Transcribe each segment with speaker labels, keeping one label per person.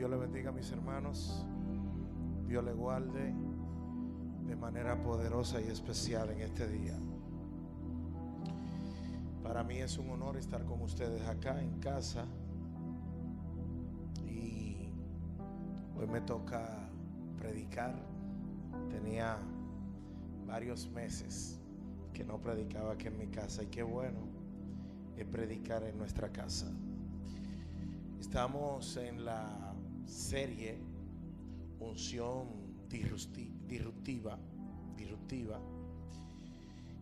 Speaker 1: Dios le bendiga a mis hermanos. Dios le guarde de manera poderosa y especial en este día. Para mí es un honor estar con ustedes acá en casa. Y hoy me toca predicar. Tenía varios meses que no predicaba aquí en mi casa. Y qué bueno es predicar en nuestra casa. Estamos en la serie Unción disruptiva.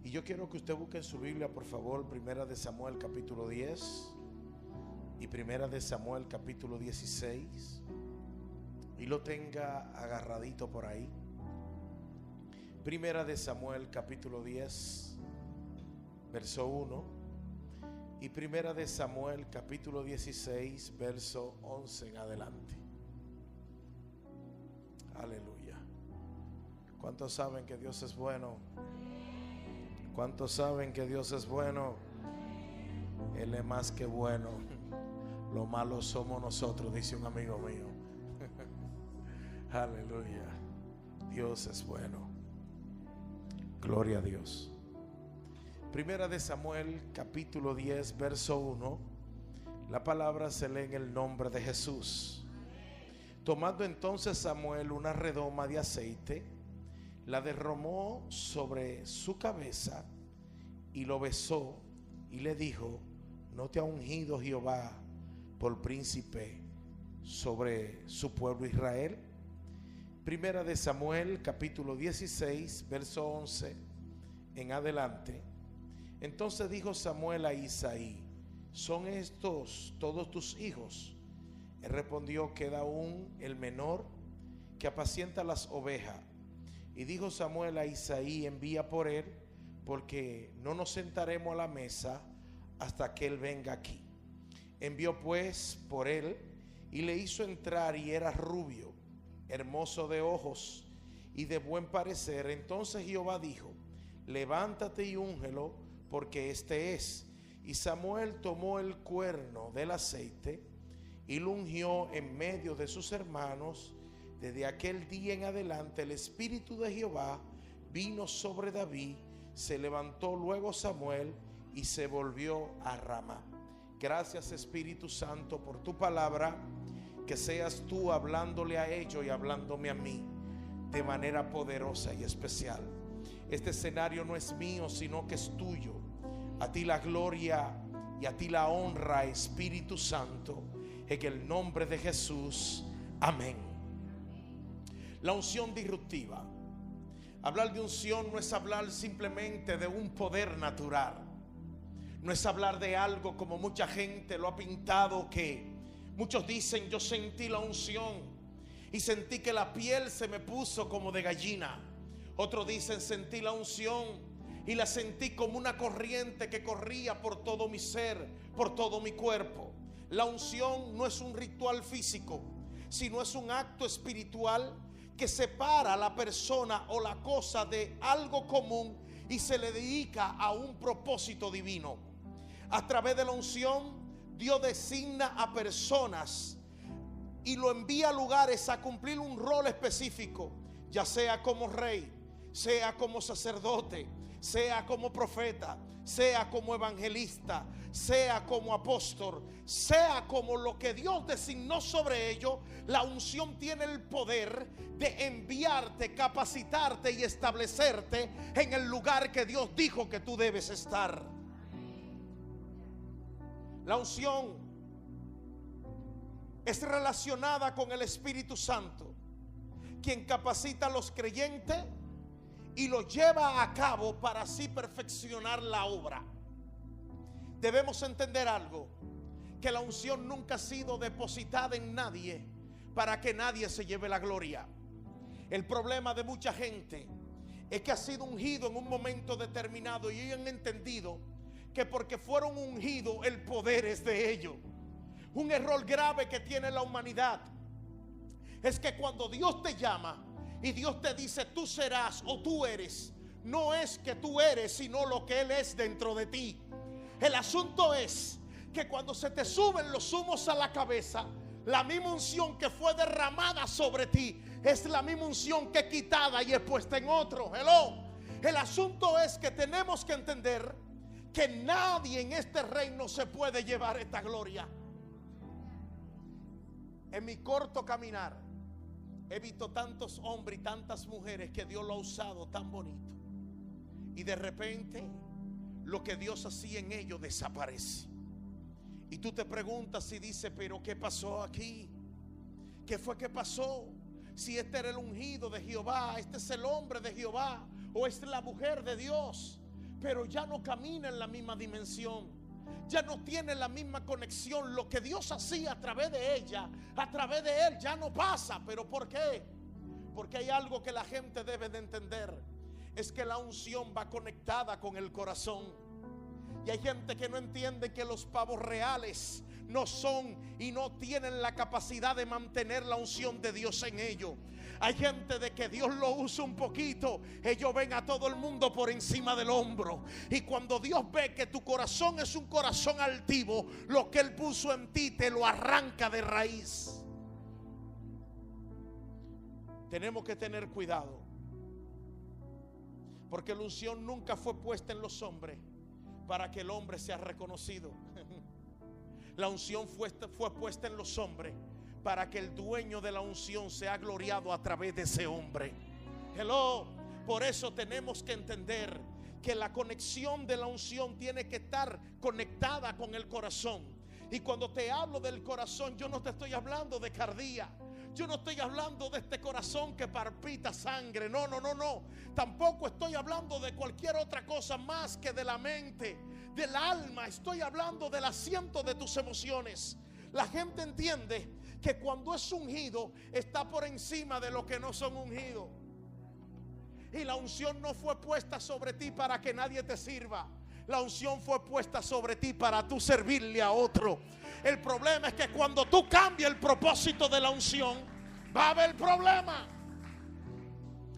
Speaker 1: Y yo quiero que usted busque en su Biblia, por favor, Primera de Samuel capítulo 10 y Primera de Samuel capítulo 16, y lo tenga agarradito por ahí. Primera de Samuel capítulo 10 verso 1 y Primera de Samuel capítulo 16 verso 11 en adelante. Aleluya. ¿Cuántos saben que Dios es bueno? ¿Cuántos saben que Dios es bueno? Él es más que bueno. Lo malo somos nosotros, dice un amigo mío. Aleluya. Dios es bueno. Gloria a Dios. Primera de Samuel capítulo 10 verso 1. La palabra se lee en el nombre de Jesús. Tomando entonces Samuel una redoma de aceite, la derramó sobre su cabeza y lo besó y le dijo: ¿no te ha ungido Jehová por príncipe sobre su pueblo Israel? Primera de Samuel capítulo 16 verso 11 en adelante. Entonces dijo Samuel a Isaí: ¿son estos todos tus hijos? Él respondió: queda aún el menor, que apacienta las ovejas. Y dijo Samuel a Isaí: envía por él, porque no nos sentaremos a la mesa hasta que él venga aquí. Envió pues por él y le hizo entrar, y era rubio, hermoso de ojos y de buen parecer. Entonces Jehová dijo: levántate y úngelo, porque este es. Y Samuel tomó el cuerno del aceite y lo ungió en medio de sus hermanos. Desde aquel día en adelante el Espíritu de Jehová vino sobre David. Se levantó luego Samuel y se volvió a Ramá. Gracias, Espíritu Santo, por tu palabra. Que seas tú hablándole a ellos y hablándome a mí de manera poderosa y especial. Este escenario no es mío, sino que es tuyo. A ti la gloria y a ti la honra, Espíritu Santo, en el nombre de Jesús. Amén. La unción disruptiva. Hablar de unción no es hablar simplemente de un poder natural. No es hablar de algo como mucha gente lo ha pintado, que muchos dicen: yo sentí la unción y sentí que la piel se me puso como de gallina. Otros dicen: sentí la unción y la sentí como una corriente que corría por todo mi ser, por todo mi cuerpo. La unción no es un ritual físico, sino es un acto espiritual que separa a la persona o la cosa de algo común y se le dedica a un propósito divino. A través de la unción, Dios designa a personas y lo envía a lugares a cumplir un rol específico, ya sea como rey, sea como sacerdote, sea como profeta, sea como evangelista, sea como apóstol, sea como lo que Dios designó sobre ellos. La unción tiene el poder de enviarte, capacitarte y establecerte en el lugar que Dios dijo que tú debes estar. La unción es relacionada con el Espíritu Santo, quien capacita a los creyentes y lo lleva a cabo para así perfeccionar la obra. Debemos entender algo: que la unción nunca ha sido depositada en nadie para que nadie se lleve la gloria. El problema de mucha gente es que ha sido ungido en un momento determinado y ellos han entendido que porque fueron ungidos el poder es de ellos. Un error grave que tiene la humanidad es que cuando Dios te llama y Dios te dice tú serás o tú eres, no es que tú eres, sino lo que Él es dentro de ti. El asunto es que cuando se te suben los humos a la cabeza, La misma unción que fue derramada sobre ti es la misma unción que es quitada y es puesta en otro. Hello. El asunto es que tenemos que entender que nadie en este reino se puede llevar esta gloria. En mi corto caminar he visto tantos hombres y tantas mujeres que Dios lo ha usado tan bonito, y de repente lo que Dios hacía en ellos desaparece. Y tú te preguntas y dices, pero ¿qué pasó aquí? ¿Qué fue que pasó? Si este era el ungido de Jehová, este es el hombre de Jehová, o esta es la mujer de Dios, pero ya no camina en la misma dimensión, ya no tiene la misma conexión. Lo que Dios hacía a través de ella, a través de él, ya no pasa. ¿Pero por qué? Porque hay algo que la gente debe de entender, es que la unción va conectada con el corazón. Y hay gente que no entiende que los pavos reales no son y no tienen la capacidad de mantener la unción de Dios en ellos. Hay gente de que Dios lo usa un poquito, ellos ven a todo el mundo por encima del hombro. Y cuando Dios ve que tu corazón es un corazón altivo, lo que Él puso en ti te lo arranca de raíz. Tenemos que tener cuidado, porque la unción nunca fue puesta en los hombres para que el hombre sea reconocido. La unción fue puesta en los hombres para que el dueño de la unción sea gloriado a través de ese hombre. Hello. Por eso tenemos que entender que la conexión de la unción tiene que estar conectada con el corazón. Y cuando te hablo del corazón, yo no te estoy hablando de cardía. Yo no estoy hablando de este corazón que palpita sangre. No. Tampoco estoy hablando de cualquier otra cosa más que de la mente, del alma. Estoy hablando del asiento de tus emociones. La gente entiende que cuando es ungido está por encima de lo que no son ungidos. Y la unción no fue puesta sobre ti para que nadie te sirva. La unción fue puesta sobre ti para tú servirle a otro. El problema es que cuando tú cambias el propósito de la unción, va a haber problema.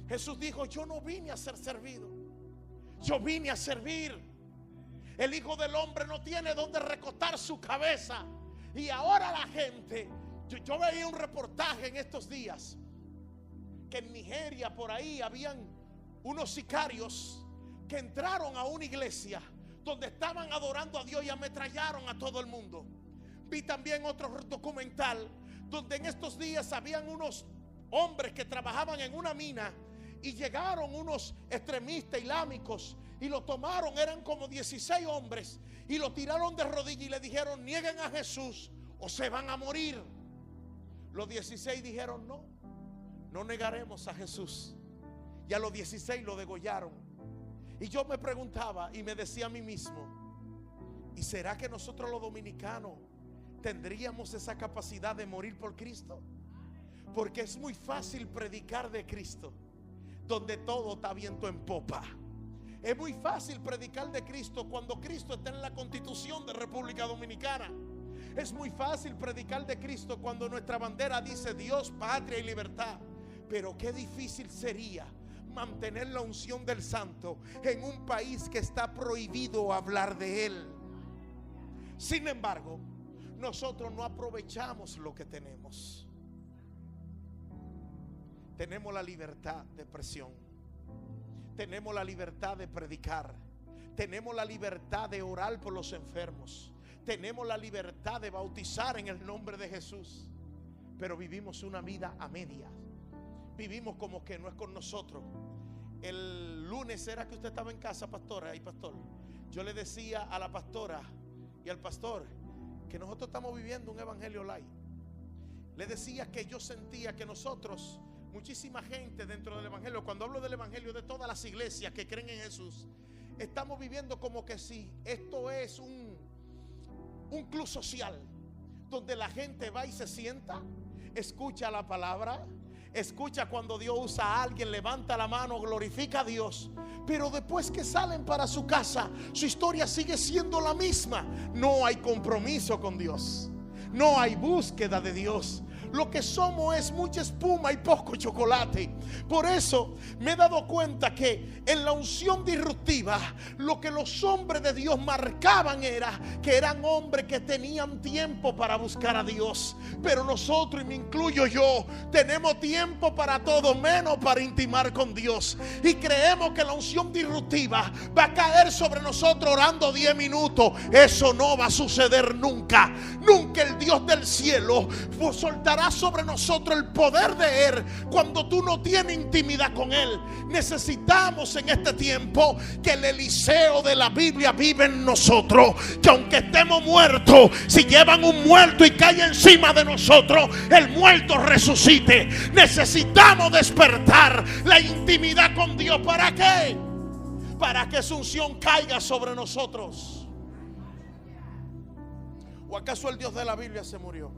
Speaker 1: Jesús dijo, yo no vine a ser servido, yo vine a servir. El Hijo del Hombre no tiene donde recostar su cabeza. Y ahora la gente, yo veía un reportaje en estos días que en Nigeria por ahí habían unos sicarios que entraron a una iglesia donde estaban adorando a Dios y ametrallaron a todo el mundo. Vi también otro documental donde en estos días habían unos hombres que trabajaban en una mina y llegaron unos extremistas islámicos y lo tomaron. Eran como 16 hombres y lo tiraron de rodillas y le dijeron, nieguen a Jesús o se van a morir. Los 16 dijeron, no negaremos a Jesús. Y a los 16 lo degollaron. Y yo me preguntaba y me decía a mí mismo, ¿y será que nosotros los dominicanos tendríamos esa capacidad de morir por Cristo? Porque es muy fácil predicar de Cristo donde todo está viento en popa. Es muy fácil predicar de Cristo cuando Cristo está en la Constitución de República Dominicana. Es muy fácil predicar de Cristo cuando nuestra bandera dice Dios, patria y libertad. Pero qué difícil sería mantener la unción del Santo en un país que está prohibido hablar de Él. Sin embargo, nosotros no aprovechamos lo que tenemos. Tenemos la libertad de expresión, tenemos la libertad de predicar, tenemos la libertad de orar por los enfermos, tenemos la libertad de bautizar en el nombre de Jesús. Pero vivimos una vida a medias. Vivimos como que no es con nosotros. El lunes era que usted estaba en casa, pastora y pastor. Yo le decía a la pastora y al pastor que nosotros estamos viviendo un evangelio light. Le decía que yo sentía que nosotros, muchísima gente dentro del evangelio, cuando hablo del evangelio de todas las iglesias que creen en Jesús, estamos viviendo como que si esto es un club social donde la gente va y se sienta, escucha la palabra, escucha cuando Dios usa a alguien, levanta la mano, glorifica a Dios, pero después que salen para su casa, su historia sigue siendo la misma. No hay compromiso con Dios, no hay búsqueda de Dios, lo que somos es mucha espuma y poco chocolate. Por eso me he dado cuenta que en la unción disruptiva lo que los hombres de Dios marcaban era que eran hombres que tenían tiempo para buscar a Dios. Pero nosotros, y me incluyo yo, tenemos tiempo para todo menos para intimar con Dios. Y creemos que la unción disruptiva va a caer sobre nosotros orando 10 minutos. Eso no va a suceder nunca. Nunca el Dios del cielo soltará sobre nosotros el poder de Él cuando tú no tienes intimidad con Él. Necesitamos en este tiempo que el Eliseo de la Biblia vive en nosotros. Que aunque estemos muertos, si llevan un muerto y cae encima de nosotros, el muerto resucite. Necesitamos despertar la intimidad con Dios. ¿Para qué? Para que su unción caiga sobre nosotros. ¿O acaso el Dios de la Biblia se murió?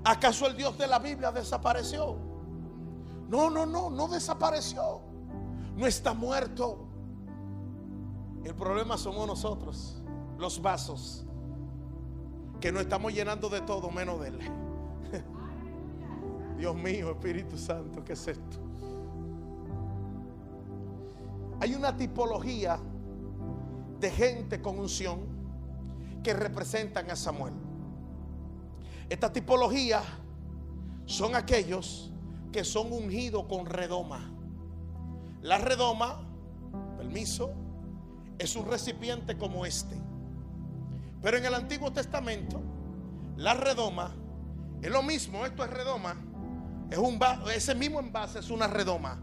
Speaker 1: ¿Acaso el Dios de la Biblia desapareció? No desapareció. No está muerto. El problema somos nosotros, los vasos, que nos estamos llenando de todo menos de Él. Dios mío, Espíritu Santo, ¿qué es esto? Hay una tipología de gente con unción que representan a Samuel. Esta tipología son aquellos que son ungidos con redoma. La redoma, permiso, es un recipiente como este. Pero en el Antiguo Testamento, la redoma es lo mismo. Esto es redoma. Ese mismo envase es una redoma.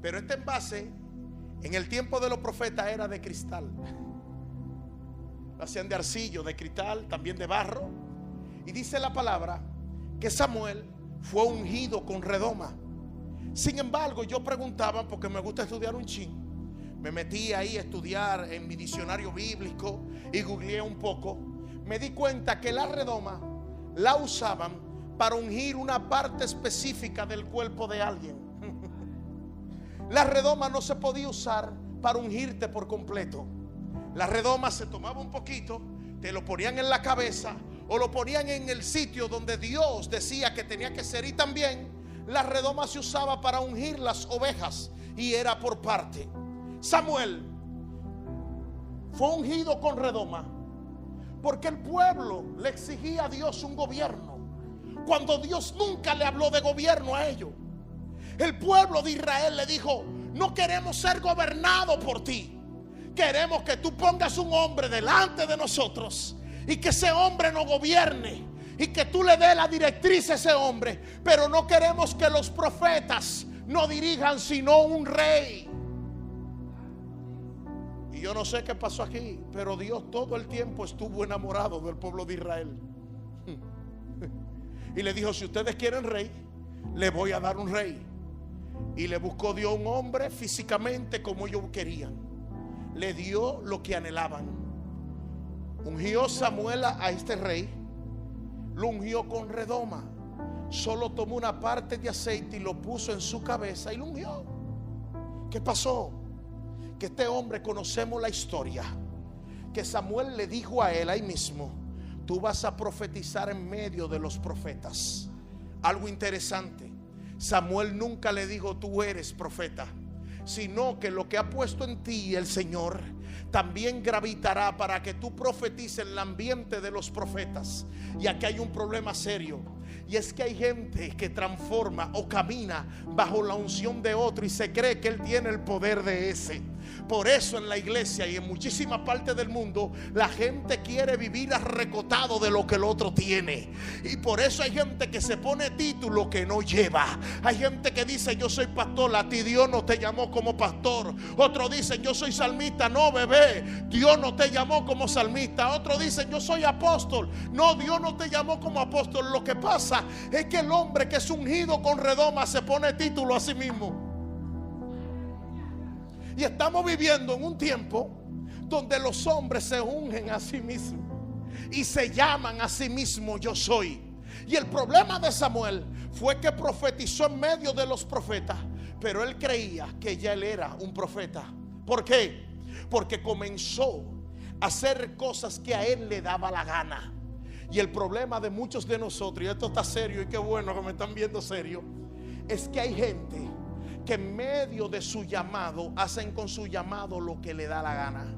Speaker 1: Pero este envase, en el tiempo de los profetas, era de cristal. Lo hacían de arcillo, de cristal, también de barro. Y dice la palabra que Samuel fue ungido con redoma. Sin embargo, yo preguntaba, porque me gusta estudiar un chin, me metí ahí a estudiar en mi diccionario bíblico y googleé un poco. Me di cuenta que la redoma la usaban para ungir una parte específica del cuerpo de alguien. La redoma no se podía usar para ungirte por completo. La redoma se tomaba un poquito, te lo ponían en la cabeza o lo ponían en el sitio donde Dios decía que tenía que ser. Y también la redoma se usaba para ungir las ovejas y era por parte. Samuel fue ungido con redoma porque el pueblo le exigía a Dios un gobierno, cuando Dios nunca le habló de gobierno a ellos. El pueblo de Israel le dijo: no queremos ser gobernados por ti, queremos que tú pongas un hombre delante de nosotros y que ese hombre nos gobierne y que tú le des la directriz a ese hombre. Pero no queremos que los profetas nos dirijan, sino un rey. Y yo no sé qué pasó aquí, pero Dios todo el tiempo estuvo enamorado del pueblo de Israel. Y le dijo: si ustedes quieren rey, le voy a dar un rey. Y le buscó Dios un hombre físicamente como ellos querían. Le dio lo que anhelaban. Ungió Samuel a este rey. Lo ungió con redoma. Solo tomó una parte de aceite y lo puso en su cabeza y lo ungió. ¿Qué pasó? Que este hombre, conocemos la historia, que Samuel le dijo a él ahí mismo: tú vas a profetizar en medio de los profetas. Algo interesante, Samuel nunca le dijo: tú eres profeta, sino que lo que ha puesto en ti el Señor también gravitará para que tú profetices en el ambiente de los profetas. Y aquí hay un problema serio, y es que hay gente que transforma o camina bajo la unción de otro y se cree que él tiene el poder de ese. Por eso en la iglesia y en muchísimas partes del mundo la gente quiere vivir arrecotado de lo que el otro tiene. Y por eso hay gente que se pone título que no lleva. Hay gente que dice: yo soy pastor. A ti Dios no te llamó como pastor. Otro dice: yo soy salmista. No, bebé, Dios no te llamó como salmista. Otro dice: yo soy apóstol. No, Dios no te llamó como apóstol. Lo que pasa es que el hombre que es ungido con redoma se pone título a sí mismo. Y estamos viviendo en un tiempo donde los hombres se ungen a sí mismos y se llaman a sí mismos: yo soy. Y el problema de Samuel fue que profetizó en medio de los profetas, pero él creía que ya él era un profeta. ¿Por qué? Porque comenzó a hacer cosas que a él le daba la gana. Y el problema de muchos de nosotros, y esto está serio y qué bueno que me están viendo serio, es que hay gente que en medio de su llamado hacen con su llamado lo que le da la gana.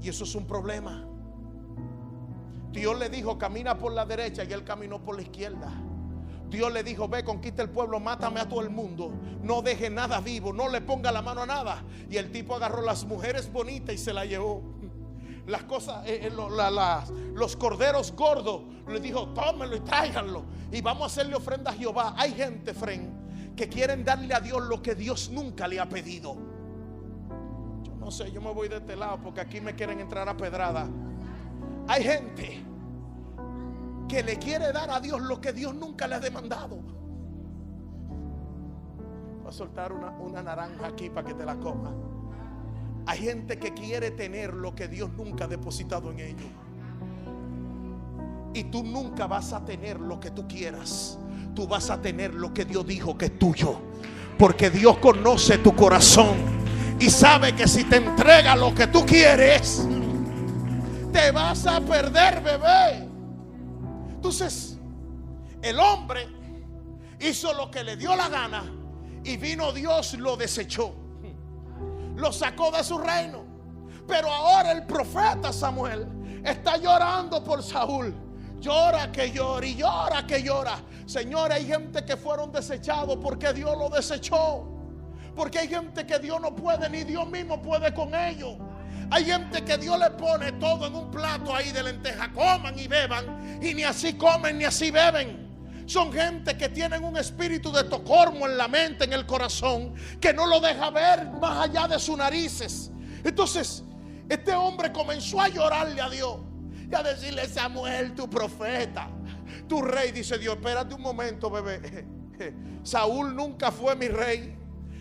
Speaker 1: Y eso es un problema. Dios le dijo camina por la derecha y él caminó por la izquierda. Dios le dijo ve, conquista el pueblo, mátame a todo el mundo, no deje nada vivo, no le ponga la mano a nada. Y el tipo agarró las mujeres bonitas y se las llevó. Las cosas, los corderos gordos, le dijo tómenlo y tráiganlo y vamos a hacerle ofrenda a Jehová. Hay gente, friend, que quieren darle a Dios lo que Dios nunca le ha pedido. Yo no sé, yo me voy de este lado porque aquí me quieren entrar a pedrada. Hay gente que le quiere dar a Dios lo que Dios nunca le ha demandado. Voy a soltar una naranja aquí para que te la comas. Hay gente que quiere tener lo que Dios nunca ha depositado en ellos. Y tú nunca vas a tener lo que tú quieras. Tú vas a tener lo que Dios dijo que es tuyo. Porque Dios conoce tu corazón y sabe que si te entrega lo que tú quieres, te vas a perder, bebé. Entonces, el hombre hizo lo que le dio la gana y vino Dios, lo desechó, lo sacó de su reino. Pero ahora el profeta Samuel está llorando por Saúl. Llora que llora y llora que llora. Señores, hay gente que fueron desechados porque Dios lo desechó. Porque hay gente que Dios no puede, ni Dios mismo puede con ellos. Hay gente que Dios le pone todo en un plato ahí de lenteja, coman y beban, y ni así comen ni así beben. Son gente que tienen un espíritu de Estocolmo en la mente, en el corazón, que no lo deja ver más allá de sus narices. Entonces este hombre comenzó a llorarle a Dios y a decirle: Samuel, tu profeta, tu rey. Dice Dios: espérate un momento, bebé. Saúl nunca fue mi rey.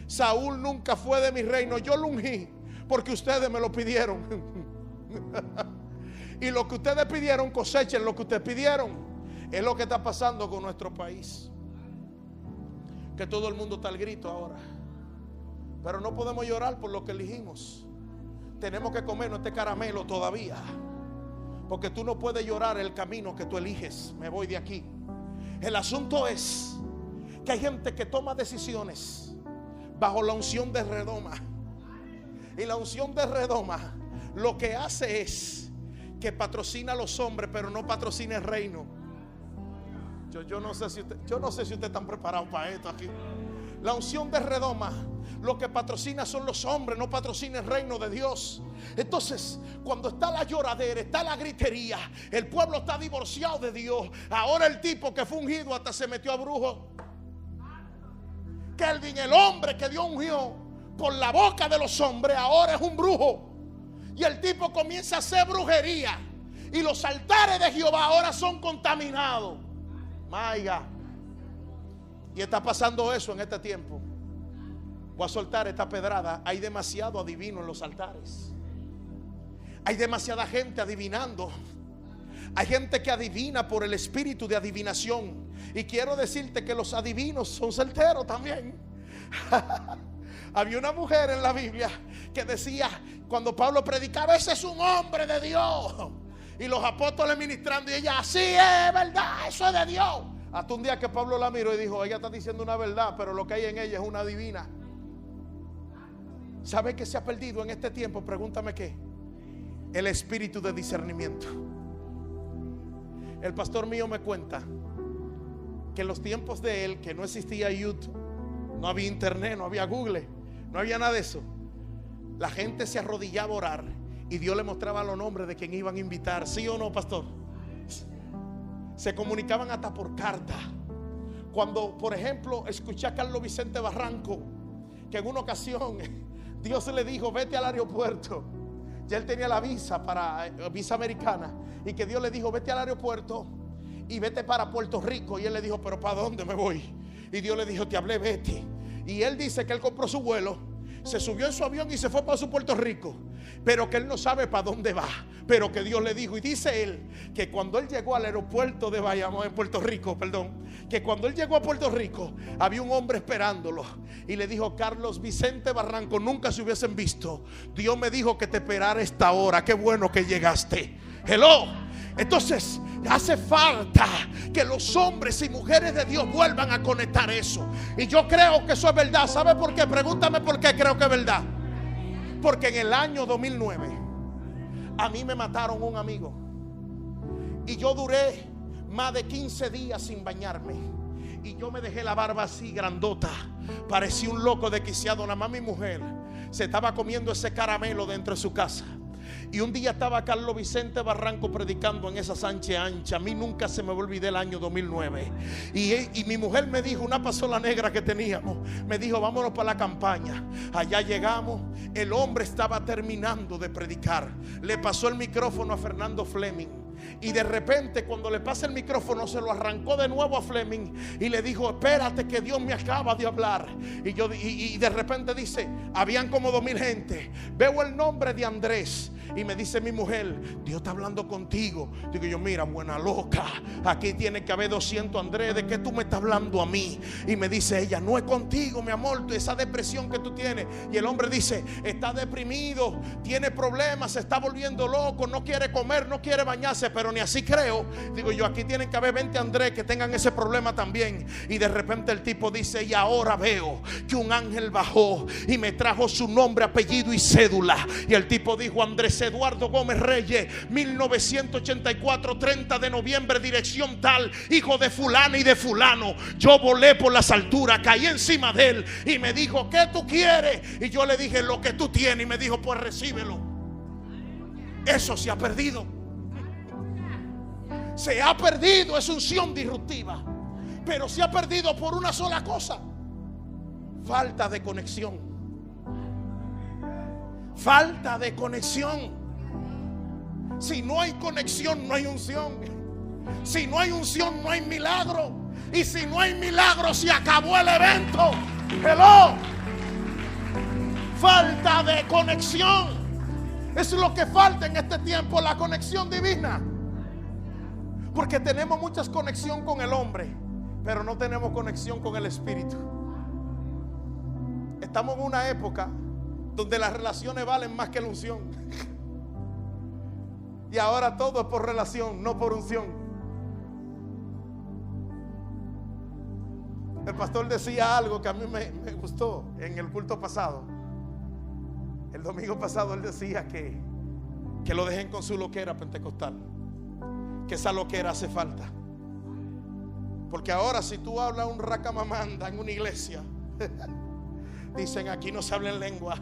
Speaker 1: Saúl nunca fue de mi reino. Yo lo ungí porque ustedes me lo pidieron. Y lo que ustedes pidieron, cosechen lo que ustedes pidieron. Es lo que está pasando con nuestro país, que todo el mundo está al grito ahora. Pero no podemos llorar por lo que elegimos. Tenemos que comernos este caramelo todavía, porque tú no puedes llorar el camino que tú eliges. Me voy de aquí. El asunto es que hay gente que toma decisiones bajo la unción de redoma. Y la unción de redoma lo que hace es que patrocina a los hombres, pero no patrocina el reino. Yo no sé si ustedes están preparados para esto aquí. La unción de redoma lo que patrocina son los hombres, no patrocina el reino de Dios. Entonces, cuando está la lloradera, está la gritería, el pueblo está divorciado de Dios. Ahora el tipo que fue ungido hasta se metió a brujo. Kelvin, el hombre que Dios ungió por la boca de los hombres, ahora es un brujo. Y el tipo comienza a hacer brujería. Y los altares de Jehová ahora son contaminados. Maiga. Y está pasando eso en este tiempo. Voy a soltar esta pedrada. Hay demasiado adivino en los altares. Hay demasiada gente adivinando. Hay gente que adivina por el espíritu de adivinación. Y quiero decirte que los adivinos son certeros también. Había una mujer en la Biblia que decía, cuando Pablo predicaba: ese es un hombre de Dios. Y los apóstoles ministrando, y ella: sí, es verdad, eso es de Dios. Hasta un día que Pablo la miró y dijo: ella está diciendo una verdad, pero lo que hay en ella es una divina. ¿Sabe qué se ha perdido en este tiempo? Pregúntame qué. El espíritu de discernimiento. El pastor mío me cuenta que en los tiempos de él, que no existía YouTube, no había internet, no había Google, no había nada de eso, la gente se arrodillaba a orar y Dios le mostraba los nombres de quien iban a invitar. ¿Sí o no, pastor? Se comunicaban hasta por carta. Cuando, por ejemplo, escuché a Carlos Vicente Barranco, que en una ocasión Dios le dijo: vete al aeropuerto. Ya él tenía la visa visa americana, y que Dios le dijo: vete al aeropuerto y vete para Puerto Rico. Y él le dijo: pero ¿para dónde me voy? Y Dios le dijo: te hablé, vete. Y él dice que él compró su vuelo, se subió en su avión y se fue para su Puerto Rico, pero que él no sabe para dónde va, pero que Dios le dijo. Y dice él que cuando él llegó al aeropuerto de Bayamón, en Puerto Rico, que cuando él llegó a Puerto Rico había un hombre esperándolo y le dijo: Carlos Vicente Barranco, nunca se hubiesen visto. Dios me dijo que te esperara esta hora. Qué bueno que llegaste. Hello. Entonces hace falta que los hombres y mujeres de Dios vuelvan a conectar eso. Y yo creo que eso es verdad. ¿Sabe por qué? Pregúntame por qué creo que es verdad. Porque en el año 2009 a mí me mataron un amigo. Y yo duré más de 15 días sin bañarme. Y yo me dejé la barba así grandota. Parecía un loco desquiciado. Nada más mi mujer se estaba comiendo ese caramelo dentro de su casa. Y un día estaba Carlos Vicente Barranco predicando en esa Sánchez Ancha. A mí nunca se me olvidó el año 2009. Y mi mujer me dijo, una pasola negra que teníamos, me dijo, vámonos para la campaña. Allá llegamos, el hombre estaba terminando de predicar. Le pasó el micrófono a Fernando Fleming. Y de repente cuando le pasa el micrófono se lo arrancó de nuevo a Fleming y le dijo, espérate que Dios me acaba de hablar. Y de repente dice, habían como 2000 gente. Veo el nombre de Andrés. Y me dice mi mujer, Dios está hablando contigo. Digo yo, mira, buena loca, aquí tiene que haber 200 Andrés. ¿De qué tú me estás hablando a mí? Y me dice ella, no es contigo, mi amor, esa depresión que tú tienes. Y el hombre dice, está deprimido, tiene problemas, se está volviendo loco, no quiere comer, no quiere bañarse. Pero ni así creo. Digo yo, aquí tienen que haber 20 Andrés que tengan ese problema también. Y de repente el tipo dice, y ahora veo que un ángel bajó y me trajo su nombre, apellido y cédula. Y el tipo dijo, Andrés Eduardo Gómez Reyes, 1984, 30 de noviembre, dirección tal, hijo de fulana y de fulano. Yo volé por las alturas, caí encima de él y me dijo, ¿qué tú quieres? Y yo le dije, lo que tú tienes. Y me dijo, pues recíbelo. Eso se ha perdido. Se ha perdido esa unción disruptiva. Pero se ha perdido por una sola cosa: falta de conexión. Falta de conexión. Si no hay conexión, no hay unción. Si no hay unción, no hay milagro. Y si no hay milagro, se acabó el evento. Hello. Falta de conexión. Eso es lo que falta en este tiempo, la conexión divina. Porque tenemos mucha conexión con el hombre, pero no tenemos conexión con el Espíritu. Estamos en una época donde las relaciones valen más que la unción. Y ahora todo es por relación, no por unción. El pastor decía algo que a mí me gustó en el culto pasado. El domingo pasado él decía que lo dejen con su loquera pentecostal. Que esa loquera hace falta. Porque ahora si tú hablas un racamamanda en una iglesia, dicen, aquí no se habla en lengua.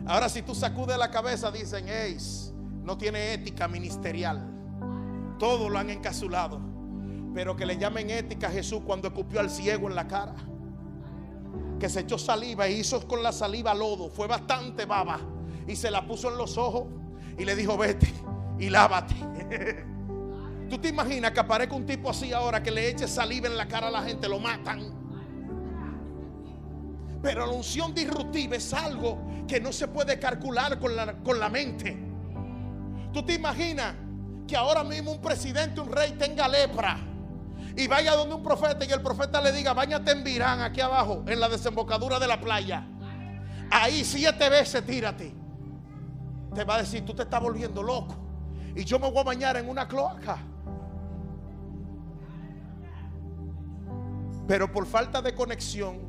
Speaker 1: Ahora si tú sacudes la cabeza, dicen, no tiene ética ministerial. Todo lo han encasulado. Pero que le llamen ética a Jesús cuando escupió al ciego en la cara, que se echó saliva e hizo con la saliva lodo. Fue bastante baba y se la puso en los ojos y le dijo, vete y lávate. ¿Tú te imaginas que aparezca un tipo así ahora, que le eche saliva en la cara a la gente? Lo matan. Pero la unción disruptiva es algo que no se puede calcular con la mente. ¿Tú te imaginas que ahora mismo un presidente, un rey tenga lepra y vaya donde un profeta y el profeta le diga, báñate en Virán, aquí abajo en la desembocadura de la playa, ahí 7 veces tírate? Te va a decir, tú te estás volviendo loco y yo me voy a bañar en una cloaca. Pero por falta de conexión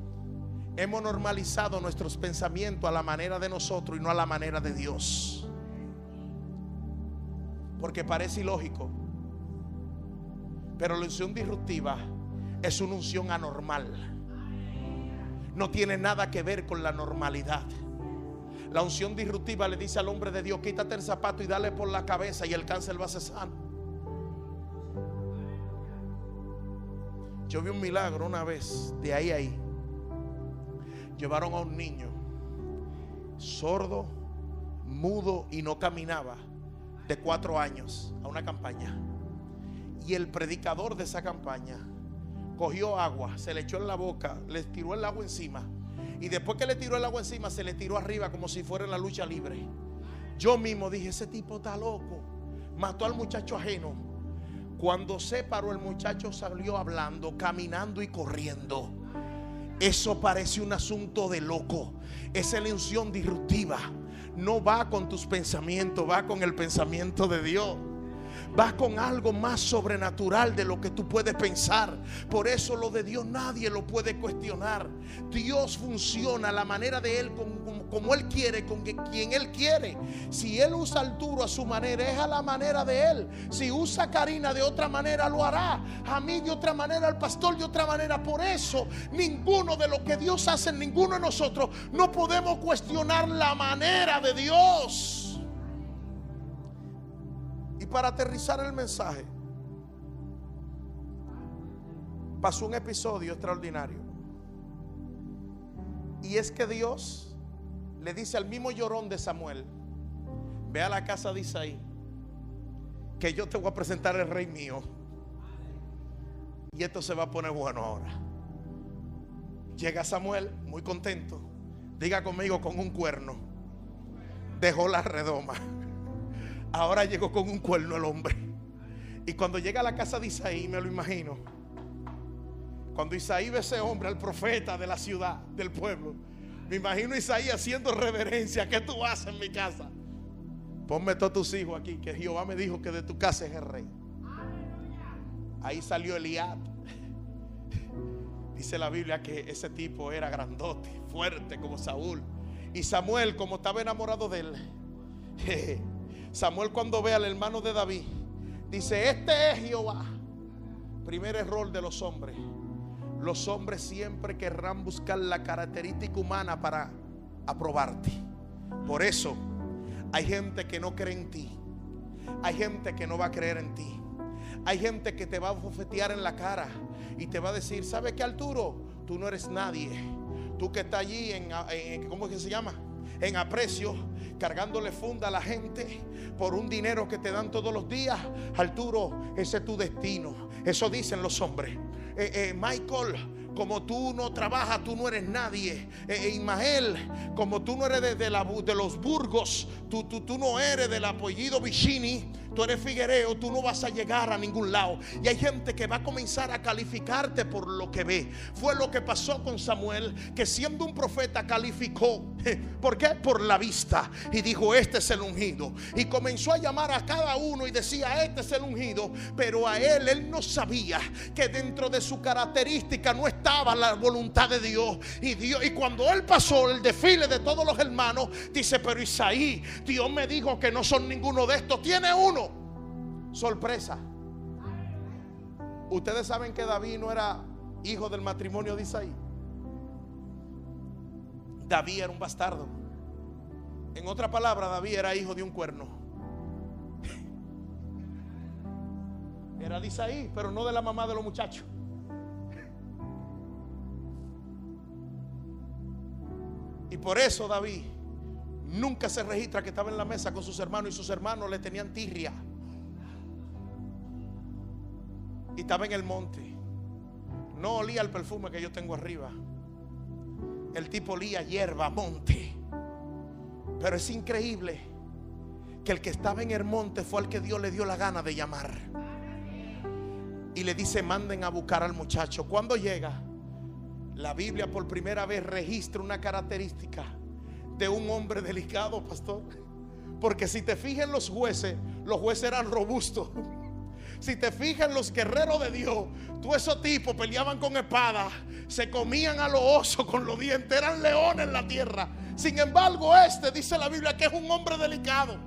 Speaker 1: hemos normalizado nuestros pensamientos a la manera de nosotros y no a la manera de Dios. Porque parece ilógico, pero la unción disruptiva es una unción anormal. No tiene nada que ver con la normalidad. La unción disruptiva le dice al hombre de Dios, quítate el zapato y dale por la cabeza y el cáncer va a ser sano. Yo vi un milagro una vez, de ahí. Llevaron a un niño sordo, mudo y no caminaba, de 4 años, a una campaña. Y el predicador de esa campaña cogió agua, se le echó en la boca, le tiró el agua encima. Y después que le tiró el agua encima, se le tiró arriba como si fuera en la lucha libre. Yo mismo dije, ese tipo está loco. Mató al muchacho ajeno. Cuando se paró, el muchacho salió hablando, caminando y corriendo. Eso parece un asunto de loco. Esa es la unción disruptiva. No va con tus pensamientos, va con el pensamiento de Dios. va con algo más sobrenatural de lo que tú puedes pensar. Por eso lo de Dios nadie lo puede cuestionar. Dios funciona a la manera de Él, como Él quiere, con quien Él quiere. Si Él usa a Arturo a su manera, es a la manera de Él. Si usa a Karina de otra manera, lo hará. A mí de otra manera, al pastor de otra manera. Por eso ninguno de lo que Dios hace, ninguno de nosotros no podemos cuestionar la manera de Dios. Y para aterrizar el mensaje, pasó un episodio extraordinario. Y es que Dios le dice al mismo llorón de Samuel: ve a la casa de Isaí, que yo te voy a presentar el rey mío. Y esto se va a poner bueno ahora. Llega Samuel muy contento. Diga conmigo, con un cuerno. Dejó la redoma. Ahora llegó con un cuerno el hombre. Y cuando llega a la casa de Isaí, me lo imagino, cuando Isaí ve a ese hombre, al profeta de la ciudad, del pueblo, me imagino a Isaí haciendo reverencia. ¿Qué tú haces en mi casa? Ponme todos tus hijos aquí, que Jehová me dijo que de tu casa es el rey. Ahí salió Eliab. Dice la Biblia que ese tipo era grandote, fuerte como Saúl. Y Samuel, como estaba enamorado de él, Samuel, cuando ve al hermano de David, dice: este es Jehová. Primer error de los hombres. Los hombres siempre querrán buscar la característica humana para aprobarte. Por eso hay gente que no cree en ti. Hay gente que no va a creer en ti. Hay gente que te va a bofetear en la cara y te va a decir: ¿sabes qué, Arturo? Tú no eres nadie. Tú que estás allí ¿cómo es que se llama? En Aprecio, cargándole funda a la gente por un dinero que te dan todos los días. Arturo, ese es tu destino. Eso dicen los hombres. Michael, como tú no trabajas, tú no eres nadie. Ismael, como tú no eres de los Burgos, tú no eres del apellido Vicini, tú eres Figuereo, tú no vas a llegar a ningún lado. Y hay gente que va a comenzar a calificarte por lo que ve. Fue lo que pasó con Samuel, que siendo un profeta calificó. ¿Por qué? Por la vista. Y dijo: este es el ungido. Y comenzó a llamar a cada uno y decía: este es el ungido. Pero a él no sabía que dentro de su característica no estaba la voluntad de Dios. Y cuando él pasó el desfile de todos los hermanos, dice: pero Isaí, Dios me dijo que no son ninguno de estos. Tiene uno. Sorpresa. Ustedes saben que David no era hijo del matrimonio de Isaí. David era un bastardo. En otra palabra, David era hijo de un cuerno. Era de Isaí, pero no de la mamá de los muchachos. Y por eso David nunca se registra que estaba en la mesa con sus hermanos y sus hermanos le tenían tirria. Y estaba en el monte. No olía el perfume que yo tengo arriba. El tipo olía hierba, monte. Pero es increíble que el que estaba en el monte fue al que Dios le dio la gana de llamar. Y le dice: manden a buscar al muchacho. Cuando llega, la Biblia por primera vez registra una característica de un hombre delicado, pastor. Porque si te fijas en los jueces eran robustos. Si te fijas en los guerreros de Dios, todos esos tipos peleaban con espada, se comían a los osos con los dientes, eran leones en la tierra. Sin embargo, dice la Biblia que es un hombre delicado.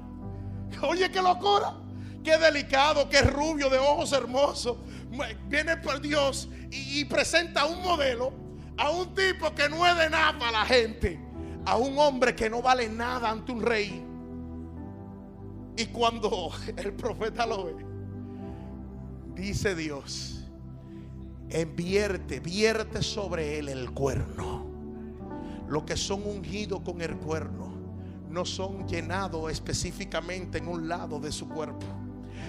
Speaker 1: Oye, qué locura. Qué delicado, qué rubio, de ojos hermosos. Viene por Dios y presenta un modelo a un tipo que no es de nada para la gente, a un hombre que no vale nada ante un rey. Y cuando el profeta lo ve, dice Dios: vierte sobre él el cuerno. Los que son ungidos con el cuerno no son llenados específicamente en un lado de su cuerpo,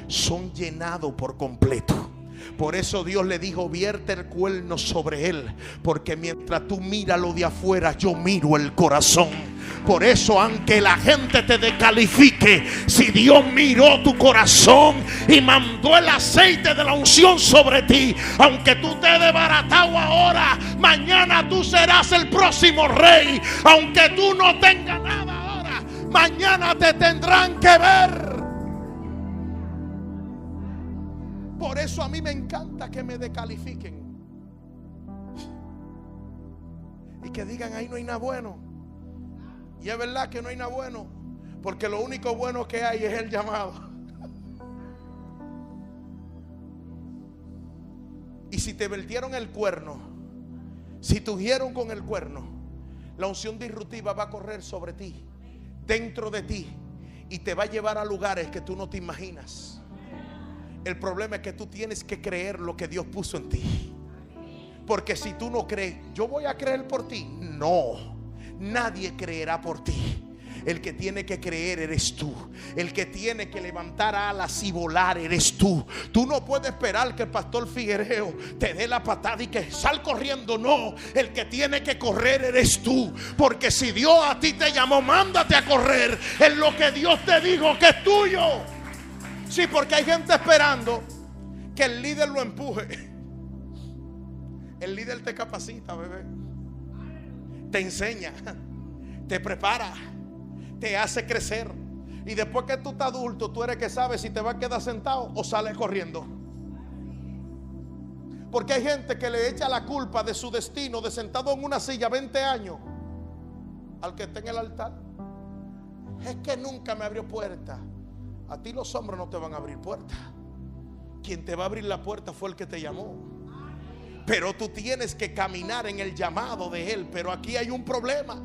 Speaker 1: son llenados por completo. Por eso Dios le dijo: vierte el cuerno sobre él, porque mientras tú miras lo de afuera, yo miro el corazón. Por eso, aunque la gente te descalifique, si Dios miró tu corazón y mandó el aceite de la unción sobre ti, aunque tú te desbaratado ahora, mañana tú serás el próximo rey. Aunque tú no tengas nada ahora, mañana te tendrán que ver. Por eso a mí me encanta que me descalifiquen y que digan ahí no hay nada bueno. Y es verdad que no hay nada bueno, porque lo único bueno que hay es el llamado. Y si te vertieron el cuerno, si te ungieron con el cuerno, la unción disruptiva va a correr sobre ti, dentro de ti, y te va a llevar a lugares que tú no te imaginas. El problema es que tú tienes que creer lo que Dios puso en ti. Porque si tú no crees, yo voy a creer por ti. No, nadie creerá por ti. El que tiene que creer eres tú. El que tiene que levantar alas y volar eres tú. Tú no puedes esperar que el pastor Figuereo te dé la patada y que sal corriendo. No, el que tiene que correr eres tú. Porque si Dios a ti te llamó, mándate a correr en lo que Dios te dijo que es tuyo. Sí, porque hay gente esperando que el líder lo empuje. El líder te capacita, bebé. Te enseña, te prepara, te hace crecer. Y después que tú estás adulto, tú eres que sabes si te vas a quedar sentado o sales corriendo. Porque hay gente que le echa la culpa de su destino de sentado en una silla 20 años al que está en el altar. Es que nunca me abrió puerta. A ti los hombres no te van a abrir puertas. Quien te va a abrir la puerta fue el que te llamó. Pero tú tienes que caminar en el llamado de Él. Pero aquí hay un problema.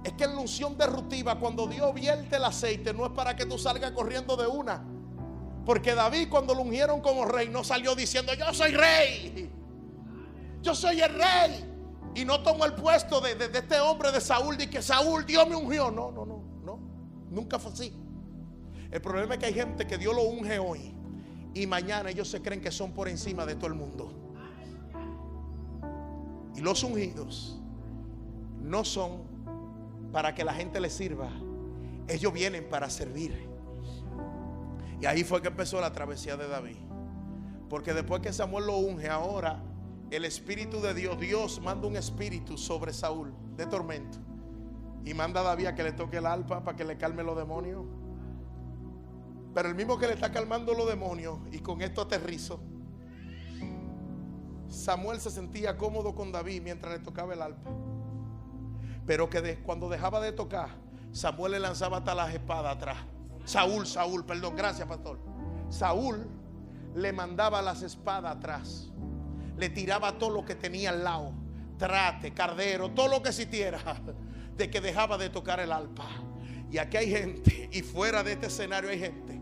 Speaker 1: Es que en la unción disruptiva, cuando Dios vierte el aceite, no es para que tú salgas corriendo de una. Porque David, cuando lo ungieron como rey, no salió diciendo yo soy rey, yo soy el rey. Y no tomó el puesto de este hombre de Saúl, de que Saúl, Dios me ungió. No, nunca fue así. El problema es que hay gente que Dios lo unge hoy y mañana ellos se creen que son por encima de todo el mundo. Y los ungidos no son para que la gente les sirva. Ellos vienen para servir. Y ahí fue que empezó la travesía de David. Porque después que Samuel lo unge, ahora el Espíritu de Dios, Dios manda un espíritu sobre Saúl de tormento. Y manda a David a que le toque el arpa para que le calme los demonios. Pero el mismo que le está calmando los demonios, y con esto aterrizo, Samuel se sentía cómodo con David mientras le tocaba el arpa. Pero que cuando dejaba de tocar, Samuel le lanzaba hasta las espadas atrás. Saúl, perdón, gracias pastor. Saúl le mandaba las espadas atrás. Le tiraba todo lo que tenía al lado, trate, cardero, todo lo que existiera, de que dejaba de tocar el arpa. Y aquí hay gente, y fuera de este escenario hay gente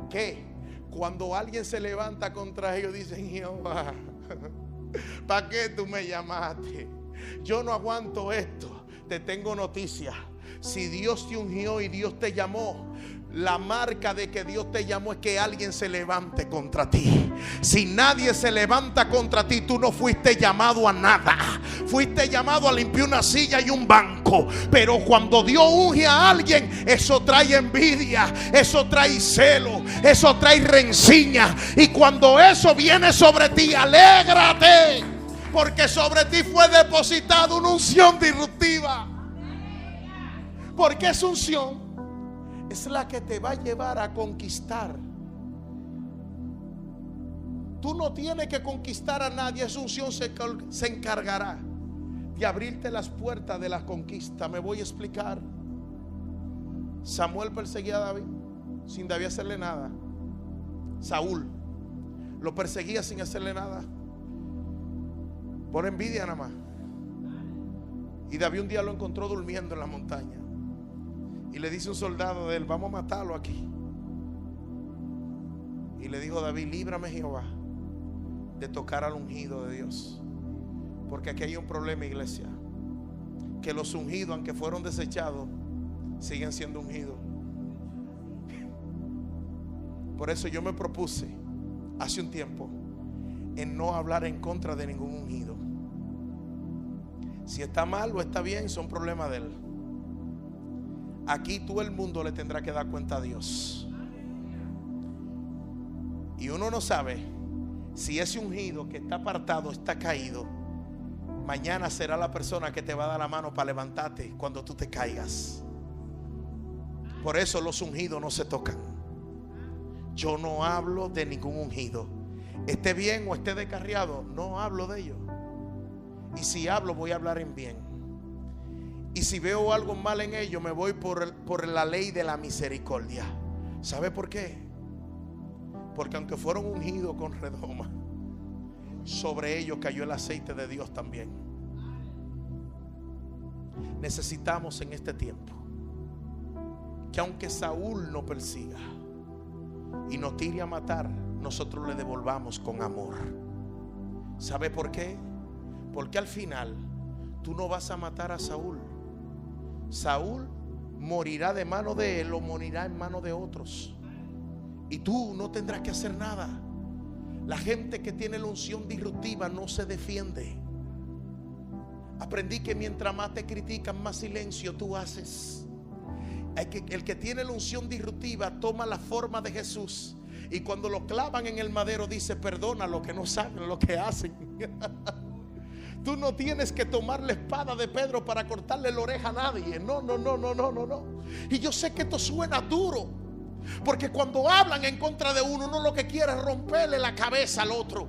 Speaker 1: que cuando alguien se levanta contra ellos dicen: Jehová, ¿para qué tú me llamaste? Yo no aguanto esto. Te tengo noticias. Si Dios te ungió y Dios te llamó, la marca de que Dios te llamó es que alguien se levante contra ti. Si nadie se levanta contra ti, tú no fuiste llamado a nada. Fuiste llamado a limpiar una silla y un banco. Pero cuando Dios unge a alguien, eso trae envidia, eso trae celo, eso trae rencilla. Y cuando eso viene sobre ti, alégrate, porque sobre ti fue depositada una unción disruptiva. Porque esa unción es la que te va a llevar a conquistar. Tú no tienes que conquistar a nadie. Esa unción se encargará de abrirte las puertas de la conquista. Me voy a explicar. Samuel perseguía a David sin David hacerle nada. Saúl lo perseguía sin hacerle nada, por envidia nada más. Y David un día lo encontró durmiendo en la montaña. Y le dice un soldado de él: vamos a matarlo aquí. Y le dijo David: líbrame Jehová de tocar al ungido de Dios. Porque aquí hay un problema, iglesia, que los ungidos, aunque fueron desechados, siguen siendo ungidos. Por eso yo me propuse hace un tiempo en no hablar en contra de ningún ungido. Si está mal o está bien, son problemas de él. Aquí todo el mundo le tendrá que dar cuenta a Dios. Y uno no sabe si ese ungido que está apartado, está caído, mañana será la persona que te va a dar la mano para levantarte cuando tú te caigas. Por eso los ungidos no se tocan. Yo no hablo de ningún ungido. esté bien o esté descarriado, no hablo de ellos. Y si hablo, voy a hablar en bien. Y si veo algo mal en ellos, me voy por la ley de la misericordia. ¿Sabe por qué? Porque aunque fueron ungidos con redoma, sobre ellos cayó el aceite de Dios también. Necesitamos en este tiempo que aunque Saúl nos persiga y nos tire a matar, nosotros le devolvamos con amor. ¿Sabe por qué? Porque al final tú no vas a matar a Saúl. Saúl morirá de mano de él o morirá en mano de otros, y tú no tendrás que hacer nada. La gente que tiene la unción disruptiva no se defiende. Aprendí que mientras más te critican, más silencio tú haces. El que tiene la unción disruptiva toma la forma de Jesús, y cuando lo clavan en el madero dice: perdona lo que no saben lo que hacen. Tú no tienes que tomar la espada de Pedro para cortarle la oreja a nadie. No. Y yo sé que esto suena duro, porque cuando hablan en contra de uno lo que quiere es romperle la cabeza al otro.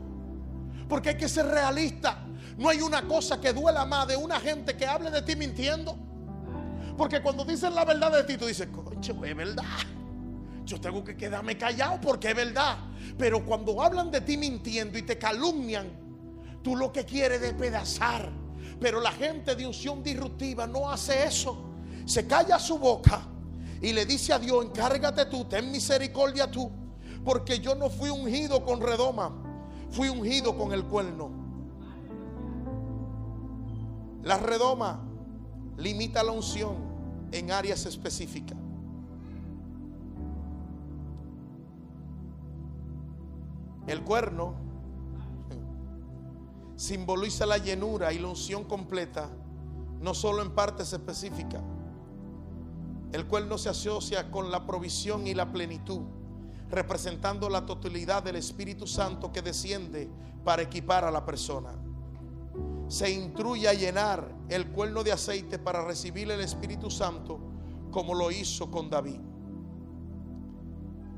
Speaker 1: Porque hay que ser realista. No hay una cosa que duela más de una gente que hable de ti mintiendo. Porque cuando dicen la verdad de ti, tú dices: concho, es verdad. Yo tengo que quedarme callado porque es verdad. Pero cuando hablan de ti mintiendo y te calumnian, tú lo que quieres es despedazar. Pero la gente de unción disruptiva no hace eso. Se calla su boca y le dice a Dios: encárgate tú, ten misericordia tú, porque yo no fui ungido con redoma, fui ungido con el cuerno. La redoma limita la unción en áreas específicas. El cuerno simboliza la llenura y la unción completa, no solo en partes específicas. El cuerno se asocia con la provisión y la plenitud, representando la totalidad del Espíritu Santo que desciende para equipar a la persona. Se instruye a llenar el cuerno de aceite para recibir el Espíritu Santo, como lo hizo con David.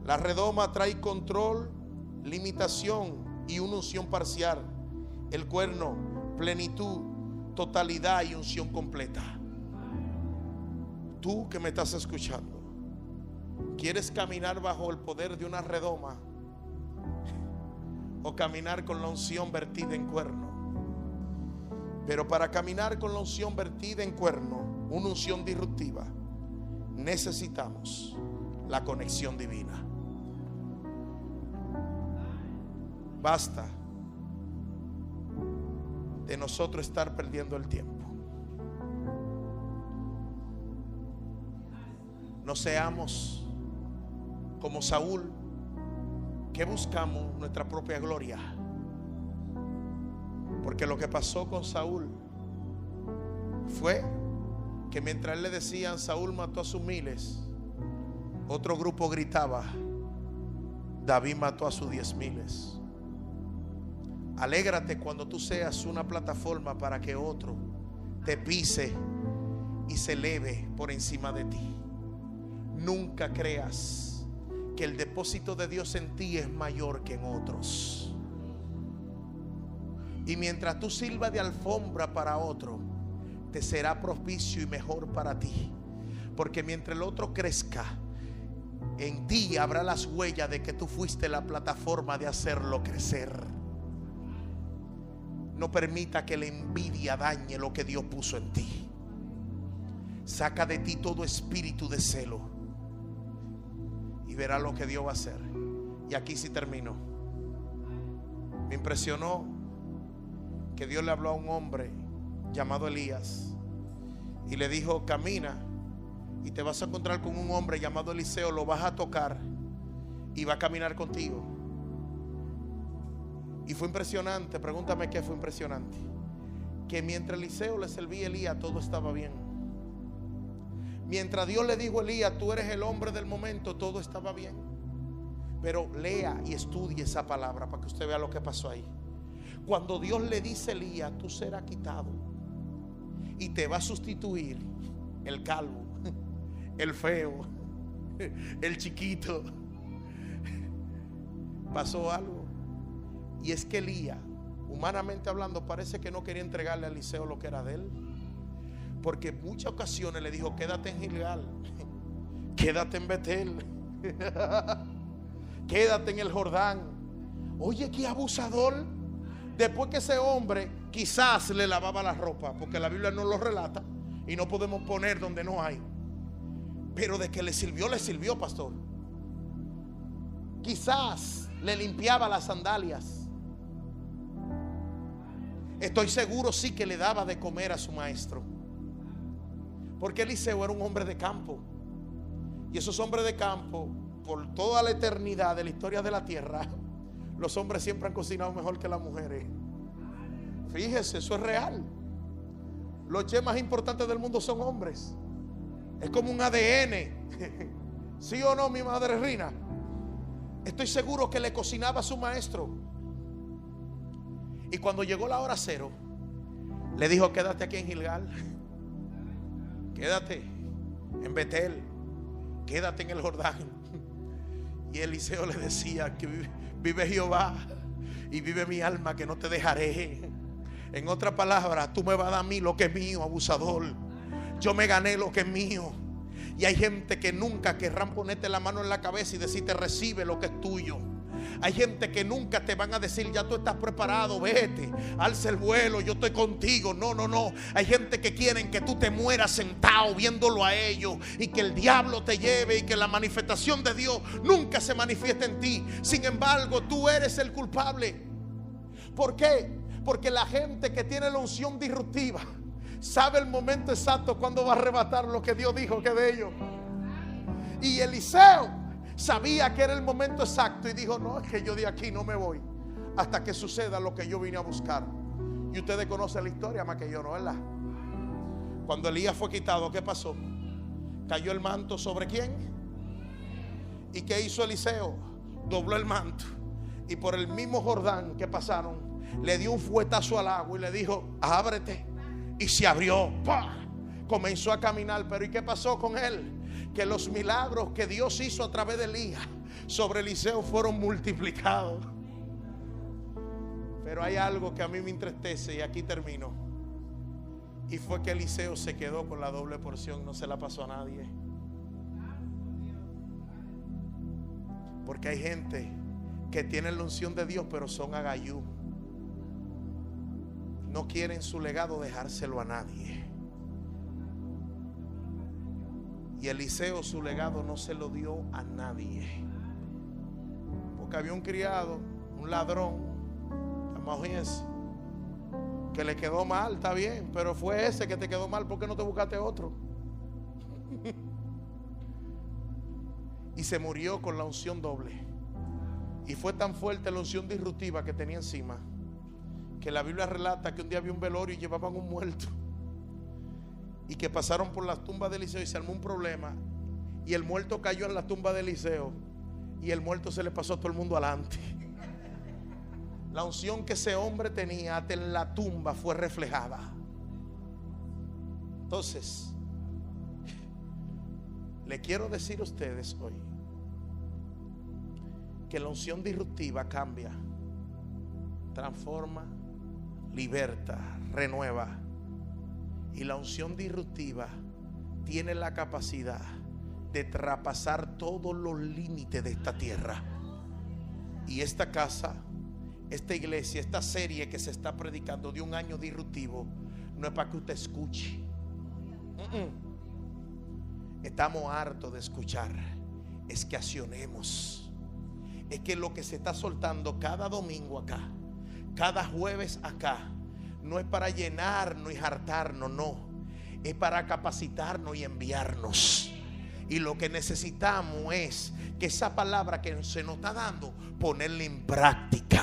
Speaker 1: La redoma trae control, limitación y una unción parcial. El cuerno, plenitud, totalidad y unción completa. Tú que me estás escuchando, ¿quieres caminar bajo el poder de una redoma o caminar con la unción vertida en cuerno? Pero para caminar con la unción vertida en cuerno, una unción disruptiva, necesitamos la conexión divina. Basta de nosotros estar perdiendo el tiempo. No seamos como Saúl, que buscamos nuestra propia gloria. Porque lo que pasó con Saúl fue que mientras él le decían: Saúl mató a sus miles, otro grupo gritaba: David mató a sus 10,000. Alégrate cuando tú seas una plataforma para que otro te pise y se eleve por encima de ti. Nunca creas que el depósito de Dios en ti es mayor que en otros. Y mientras tú sirvas de alfombra para otro, te será propicio y mejor para ti. Porque mientras el otro crezca, en ti habrá las huellas de que tú fuiste la plataforma de hacerlo crecer. No permita que la envidia dañe lo que Dios puso en ti. Saca de ti todo espíritu de celo y verá lo que Dios va a hacer. Y aquí sí termino. Me impresionó que Dios le habló a un hombre llamado Elías y le dijo: camina y te vas a encontrar con un hombre llamado Eliseo, lo vas a tocar y va a caminar contigo. Y fue impresionante. Pregúntame qué fue impresionante. Que mientras Eliseo le servía a Elías, todo estaba bien. Mientras Dios le dijo a Elías: tú eres el hombre del momento, todo estaba bien. Pero lea y estudie esa palabra para que usted vea lo que pasó ahí. Cuando Dios le dice a Elías: tú serás quitado y te va a sustituir el calvo, el feo, el chiquito, pasó algo. Y es que Elías, humanamente hablando, parece que no quería entregarle a Eliseo lo que era de él, porque en muchas ocasiones le dijo: quédate en Gilgal, quédate en Betel, quédate en el Jordán. Oye, qué abusador. Después que ese hombre quizás le lavaba la ropa, porque la Biblia no lo relata y no podemos poner donde no hay, pero de que le sirvió, pastor. Quizás le limpiaba las sandalias. Estoy seguro sí que le daba de comer a su maestro, porque Eliseo era un hombre de campo. Y esos hombres de campo, por toda la eternidad de la historia de la tierra, los hombres siempre han cocinado mejor que las mujeres. Fíjese, eso es real. Los chefs más importantes del mundo son hombres. Es como un ADN. ¿Sí o no, mi madre Rina? Estoy seguro que le cocinaba a su maestro. Y cuando llegó la hora cero, le dijo: quédate aquí en Gilgal, quédate en Betel, quédate en el Jordán. Y Eliseo le decía: que vive Jehová y vive mi alma, que no te dejaré. En otras palabras, tú me vas a dar a mí lo que es mío, abusador. Yo me gané lo que es mío. Y hay gente que nunca querrán ponerte la mano en la cabeza y decirte: recibe lo que es tuyo. Hay gente que nunca te van a decir: ya tú estás preparado, vete, alza el vuelo, yo estoy contigo. No, no, no. Hay gente que quieren que tú te mueras sentado viéndolo a ellos, y que el diablo te lleve, y que la manifestación de Dios nunca se manifieste en ti. Sin embargo, tú eres el culpable. ¿Por qué? Porque la gente que tiene la unción disruptiva sabe el momento exacto cuando va a arrebatar lo que Dios dijo que de ellos. Y Eliseo sabía que era el momento exacto y dijo: no, es que yo de aquí no me voy hasta que suceda lo que yo vine a buscar. Y ustedes conocen la historia más que yo, ¿no? ¿Verdad? Cuando Elías fue quitado, ¿qué pasó? Cayó el manto ¿sobre quién? ¿Y qué hizo Eliseo? Dobló el manto, y por el mismo Jordán que pasaron, le dio un fuetazo al agua y le dijo: ábrete. Y se abrió. ¡Pah! Comenzó a caminar. Pero ¿y qué pasó con él? Que los milagros que Dios hizo a través de Elías sobre Eliseo fueron multiplicados. Pero hay algo que a mí me entristece, y aquí termino. Y fue que Eliseo se quedó con la doble porción, no se la pasó a nadie. Porque hay gente que tiene la unción de Dios, pero son agayú. No quieren su legado dejárselo a nadie. Y Eliseo su legado no se lo dio a nadie, porque había un criado, un ladrón, imagínense, que le quedó mal. Está bien, pero fue ese que te quedó mal. ¿Por qué no te buscaste otro? Y se murió con la unción doble. Y fue tan fuerte la unción disruptiva que tenía encima, que la Biblia relata que un día había un velorio y llevaban un muerto, y que pasaron por las tumbas de Eliseo y se armó un problema, y el muerto cayó en la tumba de Eliseo, y el muerto se le pasó a todo el mundo adelante. La unción que ese hombre tenía hasta en la tumba fue reflejada. Entonces, le quiero decir a ustedes hoy que la unción disruptiva cambia, transforma, liberta, renueva. Y la unción disruptiva tiene la capacidad de traspasar todos los límites de esta tierra. Y esta casa, esta iglesia, esta serie que se está predicando de un año disruptivo, no es para que usted escuche. Estamos hartos de escuchar. Es que accionemos. Es que lo que se está soltando cada domingo acá, cada jueves acá, no es para llenarnos y hartarnos, no. Es para capacitarnos y enviarnos. Y lo que necesitamos es que esa palabra que se nos está dando, ponerla en práctica.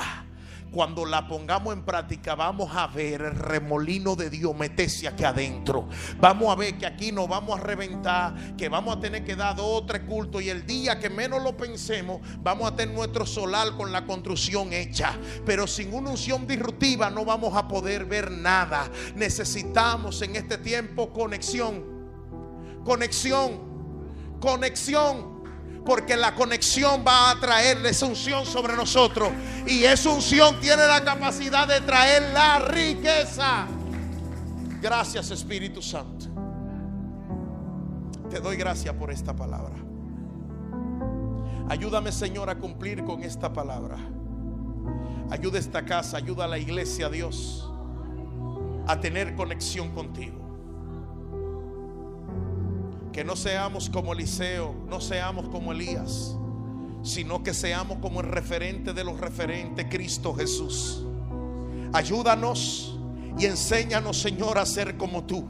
Speaker 1: Cuando la pongamos en práctica, vamos a ver el remolino de Dios meterse aquí adentro. Vamos a ver que aquí nos vamos a reventar, que vamos a tener que dar 2 o 3 cultos, y el día que menos lo pensemos, vamos a tener nuestro solar con la construcción hecha. Pero sin una unción disruptiva no vamos a poder ver nada. Necesitamos en este tiempo conexión. Conexión. Conexión. porque la conexión va a traer esa unción sobre nosotros, y esa unción tiene la capacidad de traer la riqueza. Gracias, Espíritu Santo. Te doy gracias por esta palabra. Ayúdame, Señor, a cumplir con esta palabra. Ayuda a esta casa, ayuda a la iglesia, Dios, a tener conexión contigo. Que no seamos como Eliseo, no seamos como Elías, sino que seamos como el referente de los referentes, Cristo Jesús. Ayúdanos y enséñanos, Señor, a ser como tú.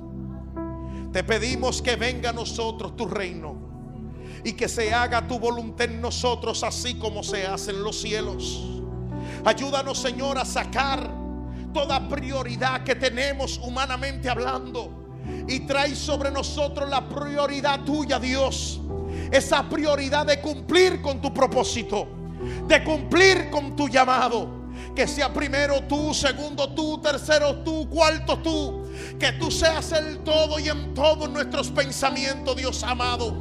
Speaker 1: Te pedimos que venga a nosotros tu reino y que se haga tu voluntad en nosotros, así como se hace en los cielos. Ayúdanos, Señor, a sacar toda prioridad que tenemos humanamente hablando y trae sobre nosotros la prioridad tuya, Dios. Esa prioridad de cumplir con tu propósito, de cumplir con tu llamado. Que sea primero tú, segundo tú, tercero tú, cuarto tú. Que tú seas el todo y en todo nuestros pensamientos, Dios amado.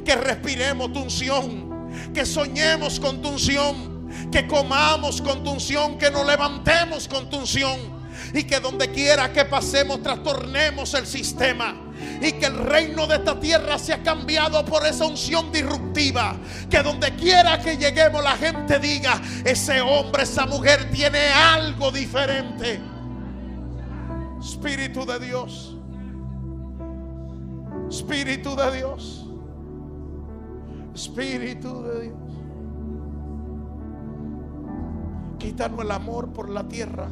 Speaker 1: Que respiremos tu unción, que soñemos con tu unción, que comamos con tu unción, que nos levantemos con tu unción, y que donde quiera que pasemos trastornemos el sistema, y que el reino de esta tierra sea cambiado por esa unción disruptiva. Que donde quiera que lleguemos la gente diga: ese hombre, esa mujer tiene algo diferente. Espíritu de Dios, Espíritu de Dios, Espíritu de Dios, quítanos el amor por la tierra.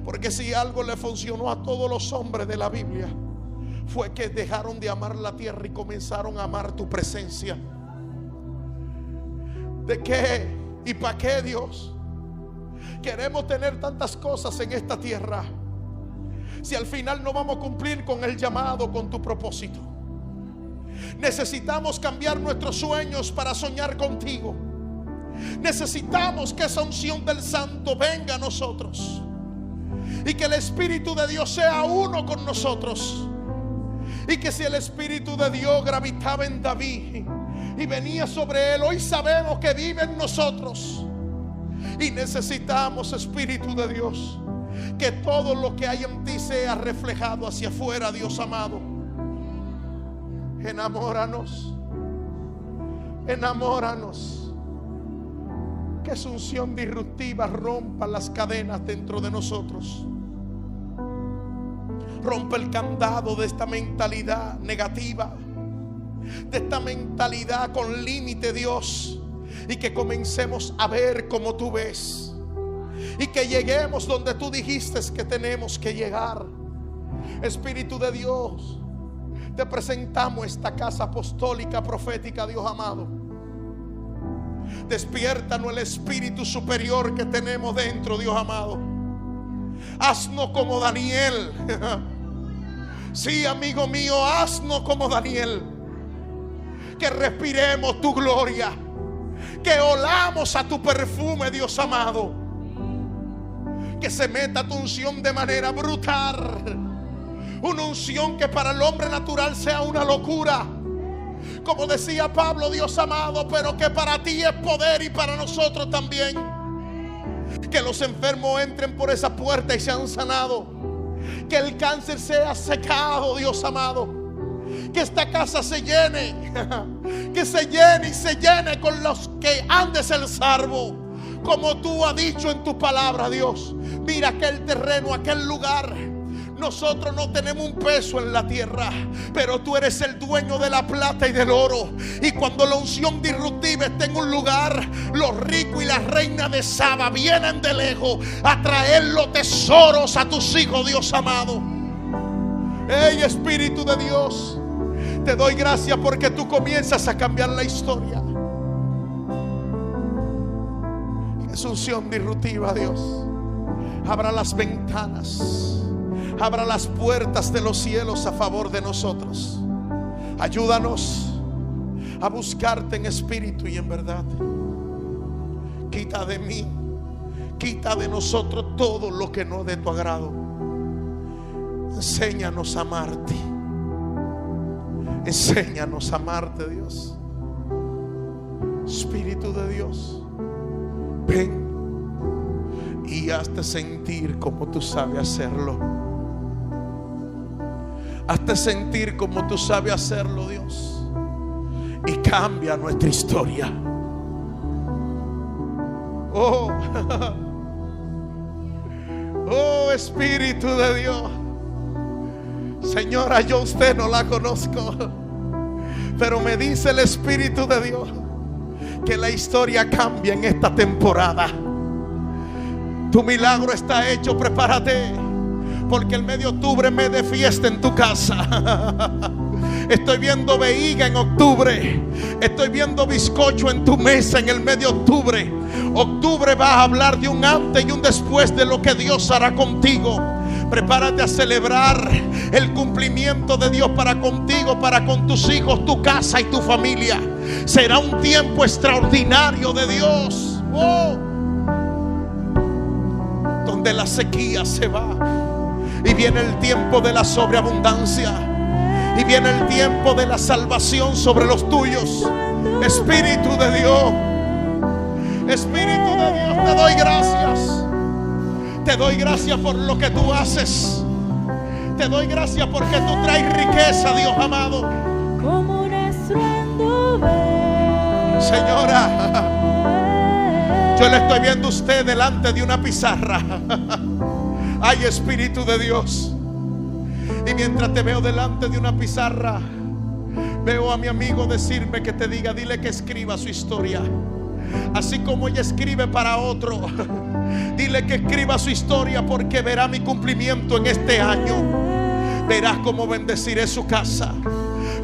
Speaker 1: Porque si algo le funcionó a todos los hombres de la Biblia, fue que dejaron de amar la tierra y comenzaron a amar tu presencia. ¿De qué y para qué, Dios, queremos tener tantas cosas en esta tierra si al final no vamos a cumplir con el llamado, con tu propósito? Necesitamos cambiar nuestros sueños para soñar contigo. Necesitamos que esa unción del Santo venga a nosotros y que el Espíritu de Dios sea uno con nosotros. Y que si el Espíritu de Dios gravitaba en David y venía sobre él, hoy sabemos que vive en nosotros. Y necesitamos, Espíritu de Dios, que todo lo que hay en ti sea reflejado hacia afuera, Dios amado. Enamóranos, enamóranos. Que su unción disruptiva rompa las cadenas dentro de nosotros. Rompe el candado de esta mentalidad negativa, de esta mentalidad con límite, Dios. Y que comencemos a ver como tú ves, y que lleguemos donde tú dijiste que tenemos que llegar. Espíritu de Dios, te presentamos esta casa apostólica profética, Dios amado. Despiértanos el espíritu superior que tenemos dentro, Dios amado. Haznos como Daniel. Sí, amigo mío, haznos como Daniel. Que respiremos tu gloria, que olamos a tu perfume, Dios amado. Que se meta tu unción de manera brutal. Una unción que para el hombre natural sea una locura, como decía Pablo, Dios amado, pero que para ti es poder y para nosotros también. Que los enfermos entren por esa puerta y sean sanados. Que el cáncer sea secado, Dios amado. Que esta casa se llene, que se llene y se llene con los que han de ser salvos, como tú has dicho en tu palabra, Dios. Mira aquel terreno, aquel lugar. Nosotros no tenemos un peso en la tierra, pero tú eres el dueño de la plata y del oro. Y cuando la unción disruptiva está en un lugar, los ricos y las reinas de Saba vienen de lejos a traer los tesoros a tus hijos, Dios amado. Hey, Espíritu de Dios, te doy gracias porque tú comienzas a cambiar la historia. Es unción disruptiva, Dios. Abra las ventanas, abra las puertas de los cielos a favor de nosotros. Ayúdanos a buscarte en espíritu y en verdad. Quita de mí, quita de nosotros todo lo que no es de tu agrado. Enséñanos a amarte. Enséñanos a amarte, Dios. Espíritu de Dios, ven y hazte sentir como tú sabes hacerlo. Hazte sentir como tú sabes hacerlo, Dios. Y cambia nuestra historia. Oh, oh, Espíritu de Dios. Señora, yo a usted no la conozco, pero me dice el Espíritu de Dios que la historia cambia en esta temporada. Tu milagro está hecho, prepárate, porque el mes de octubre, mes de fiesta en tu casa. Estoy viendo vejiga en octubre. Estoy viendo bizcocho en tu mesa en el mes de octubre. Octubre va a hablar de un antes y un después de lo que Dios hará contigo. Prepárate a celebrar el cumplimiento de Dios para contigo, para con tus hijos, tu casa y tu familia. Será un tiempo extraordinario de Dios. Oh, donde la sequía se va y viene el tiempo de la sobreabundancia, y viene el tiempo de la salvación sobre los tuyos. Espíritu de Dios, Espíritu de Dios, te doy gracias. Te doy gracias por lo que tú haces. Te doy gracias porque tú traes riqueza, Dios amado.
Speaker 2: Como un estruendo.
Speaker 1: Señora, yo le estoy viendo a usted delante de una pizarra. Ay, Espíritu de Dios. Y mientras te veo delante de una pizarra, veo a mi amigo decirme que te diga, dile que escriba su historia. Así como ella escribe para otro, dile que escriba su historia, porque verá mi cumplimiento en este año. Verás cómo bendeciré su casa,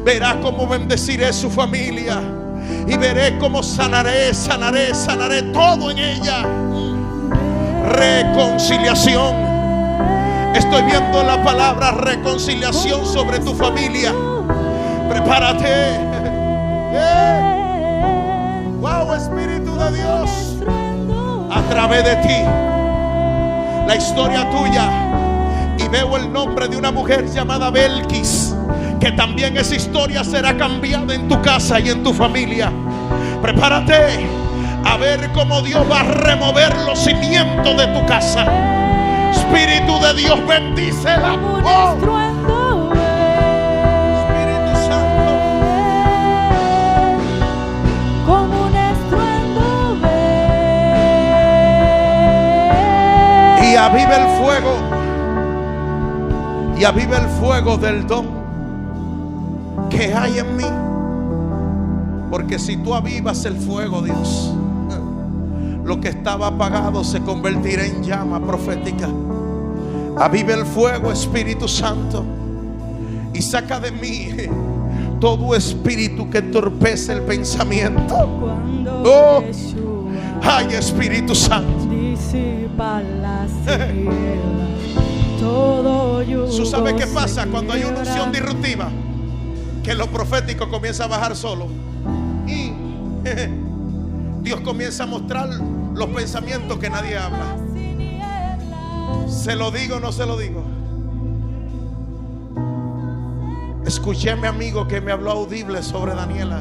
Speaker 1: verás cómo bendeciré su familia, y veré cómo sanaré todo en ella. Reconciliación. Estoy viendo la palabra reconciliación sobre tu familia. Prepárate. Wow, Espíritu de Dios, a través de ti la historia tuya. Y veo el nombre de una mujer llamada Belkis, que también esa historia será cambiada en tu casa y en tu familia. Prepárate a ver cómo Dios va a remover los cimientos de tu casa. Espíritu de Dios, bendícela. Oh. Espíritu Santo,
Speaker 2: Como un estruendo.
Speaker 1: y aviva el fuego, y aviva el fuego del don que hay en mí. Porque si tú avivas el fuego, Dios, lo que estaba apagado se convertirá en llama profética. Aviva el fuego, Espíritu Santo, y saca de mí todo espíritu que entorpece el pensamiento. Oh, ay, Espíritu Santo.
Speaker 2: Disipa las tinieblas, todo yugo.
Speaker 1: ¿Tú sabes qué pasa cuando hay una unción disruptiva? Que lo profético comienza a bajar solo, y Dios comienza a mostrar los pensamientos que nadie habla. ¿Se lo digo o no se lo digo? Escuché a mi amigo que me habló audible sobre Daniela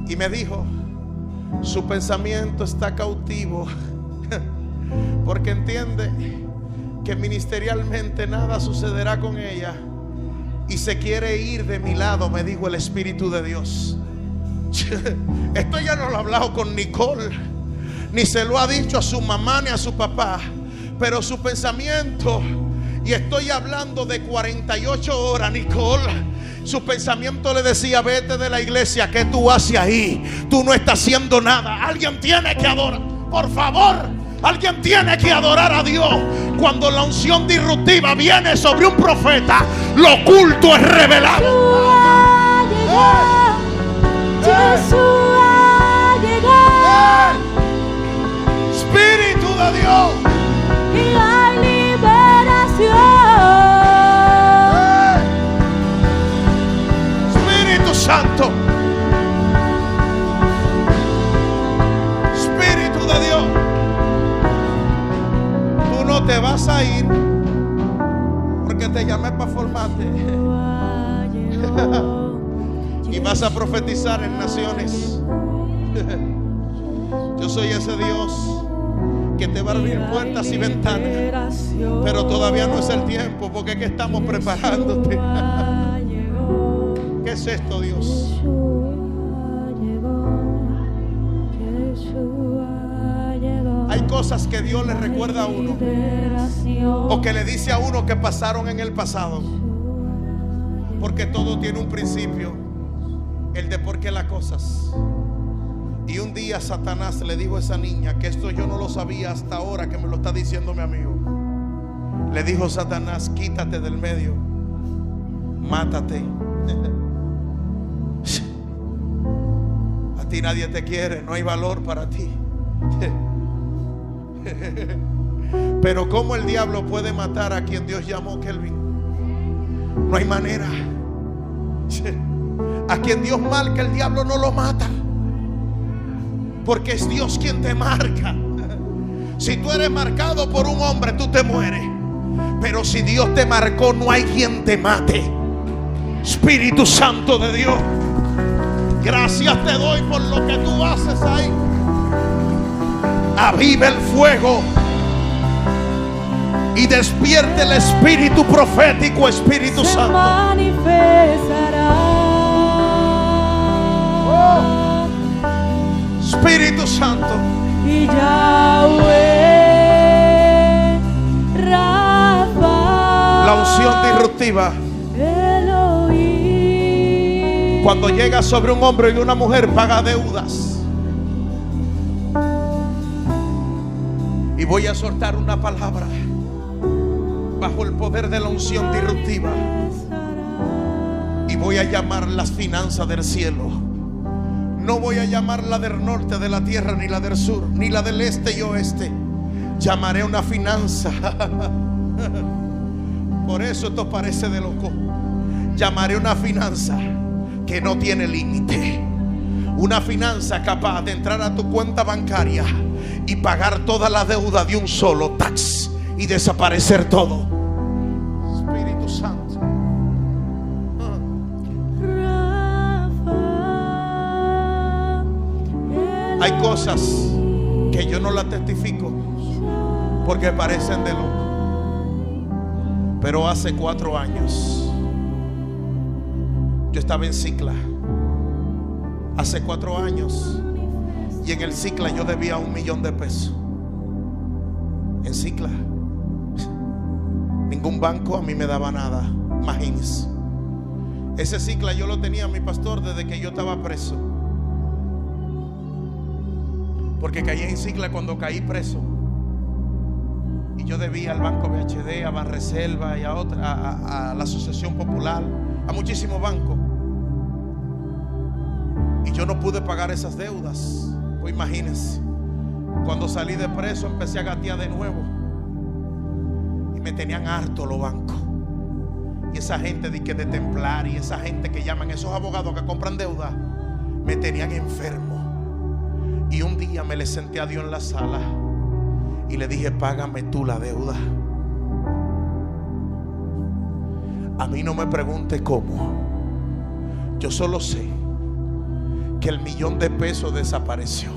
Speaker 1: y me dijo: su pensamiento está cautivo, porque entiende que ministerialmente nada sucederá con ella y se quiere ir de mi lado, me dijo el Espíritu de Dios. Esto ya no lo ha hablado con Nicole, ni se lo ha dicho a su mamá ni a su papá, pero su pensamiento, y estoy hablando de 48 horas, Nicole, su pensamiento le decía: vete de la iglesia, ¿qué tú haces ahí? Tú no estás haciendo nada. Alguien tiene que adorar, por favor, alguien tiene que adorar a Dios. Cuando la unción disruptiva viene sobre un profeta, lo oculto es revelado.
Speaker 2: Jesús ha llegado.
Speaker 1: Espíritu de Dios,
Speaker 2: Y hay liberación.
Speaker 1: Espíritu Santo, Espíritu de Dios, tú no te vas a ir porque te llamé para formarte. Y vas a profetizar en naciones. Yo soy ese Dios que te va a abrir puertas y ventanas, pero todavía no es el tiempo, porque es que estamos preparándote. ¿Qué es esto, Dios? Hay cosas que Dios le recuerda a uno, o que le dice a uno que pasaron en el pasado, porque todo tiene un principio, el de por qué las cosas. Y un día Satanás le dijo a esa niña, que esto yo no lo sabía hasta ahora que me lo está diciendo mi amigo. Le dijo Satanás: quítate del medio, mátate. A ti nadie te quiere, no hay valor para ti. Pero ¿cómo el diablo puede matar a quien Dios llamó, Kelvin? No hay manera. A quien Dios marca, el diablo no lo mata, porque es Dios quien te marca. Si tú eres marcado por un hombre, tú te mueres. Pero si Dios te marcó, no hay quien te mate. Espíritu Santo de Dios, gracias te doy por lo que tú haces ahí. Aviva el fuego y despierte el espíritu profético, Espíritu Santo.
Speaker 2: Manifestará.
Speaker 1: Oh. Espíritu Santo.
Speaker 2: Y Yahweh Rafa,
Speaker 1: La unción disruptiva,
Speaker 2: Elohim,
Speaker 1: cuando llega sobre un hombre y una mujer, paga deudas. Y voy a soltar una palabra bajo el poder de la unción disruptiva, y voy a llamar las finanzas del cielo. No voy a llamar la del norte de la tierra, ni la del sur, ni la del este y oeste. Llamaré una finanza. Por eso esto parece de loco. Llamaré una finanza que no tiene límite. Una finanza capaz de entrar a tu cuenta bancaria y pagar toda la deuda de un solo tax y desaparecer todo. Espíritu Santo. Hay cosas que yo no las testifico porque parecen de loco. Pero hace 4 años yo estaba en Cicla. Hace 4 años. Y en el Cicla yo debía $1,000,000 de pesos. En Cicla. Ningún banco a mí me daba nada. Imagínense. Ese Cicla yo lo tenía mi pastor desde que yo estaba preso. Porque caí en Cicla cuando caí preso. Y yo debía al Banco BHD, a Banreserva y a la Asociación Popular, a muchísimos bancos. Y yo no pude pagar esas deudas. Pues imagínense. Cuando salí de preso empecé a gatear de nuevo. Y me tenían harto los bancos. Y esa gente de Templar y esa gente que llaman, esos abogados que compran deuda, me tenían enfermo. Y un día me le senté a Dios en la sala y le dije: págame tú la deuda. A mí no me pregunte cómo. Yo solo sé que el $1,000,000 de pesos desapareció.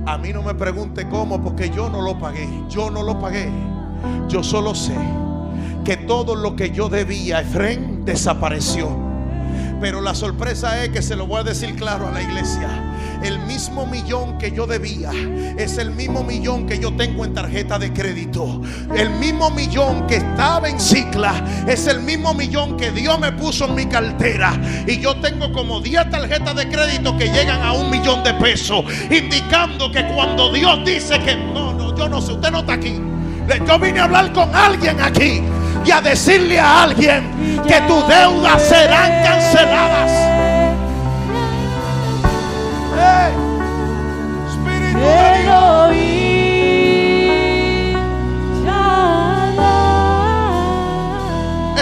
Speaker 1: A mí no me pregunte cómo, porque yo no lo pagué. Yo no lo pagué. Yo solo sé que todo lo que yo debía, Efrén, desapareció. Pero la sorpresa es que se lo voy a decir claro a la iglesia: el mismo $1,000,000 que yo debía es el mismo $1,000,000 que yo tengo en tarjeta de crédito. El mismo $1,000,000 que estaba en Cicla es el mismo $1,000,000 que Dios me puso en mi cartera. Y yo tengo como 10 tarjetas de crédito que llegan a $1,000,000 de pesos, indicando que cuando Dios dice que no, yo no sé, usted no está aquí. Yo vine a hablar con alguien aquí y a decirle a alguien que tus deudas serán canceladas. Espíritu de Dios.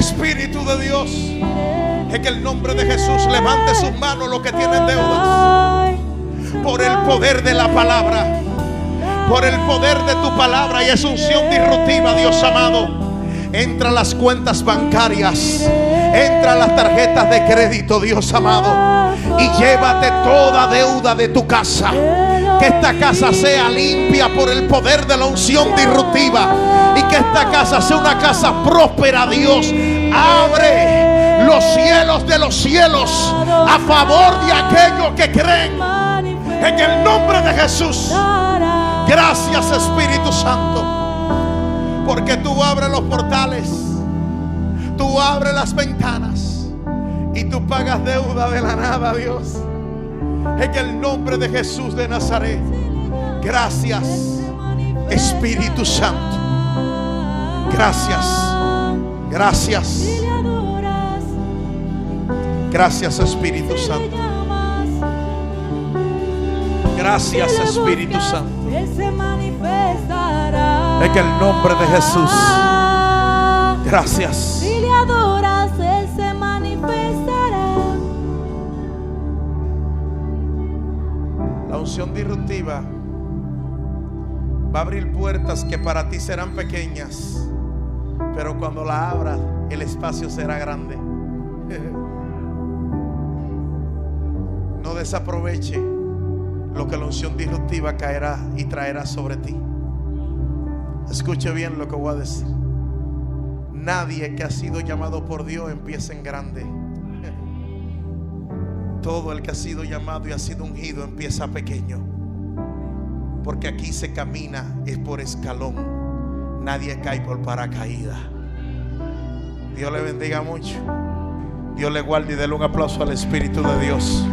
Speaker 1: Espíritu de Dios. En el nombre de Jesús, levante sus manos los que tienen deudas. Por el poder de la palabra. Por el poder de tu palabra y esa unción disruptiva, Dios amado. Entra a las cuentas bancarias Entra a las tarjetas de crédito, Dios amado, y llévate toda deuda de tu casa. Que esta casa sea limpia por el poder de la unción disruptiva, y que esta casa sea una casa próspera. Dios, abre los cielos de los cielos a favor de aquellos que creen, en el nombre de Jesús. Gracias, Espíritu Santo, porque tú abres los portales, tú abres las ventanas y tú pagas deuda de la nada, Dios. En el nombre de Jesús de Nazaret. Gracias, Espíritu Santo. Gracias. Gracias. Gracias, Espíritu Santo. Gracias, Espíritu Santo. En el nombre de Jesús. Gracias.
Speaker 2: Si le adoras, Él se manifestará.
Speaker 1: La unción disruptiva va a abrir puertas que para ti serán pequeñas, pero cuando la abras, el espacio será grande. No desaproveche lo que la unción disruptiva caerá y traerá sobre ti. Escuche bien lo que voy a decir. Nadie que ha sido llamado por Dios empieza en grande. Todo el que ha sido llamado y ha sido ungido empieza pequeño, porque aquí se camina es por escalón. Nadie cae por paracaídas. Dios le bendiga mucho. Dios le guarde y déle un aplauso al Espíritu de Dios.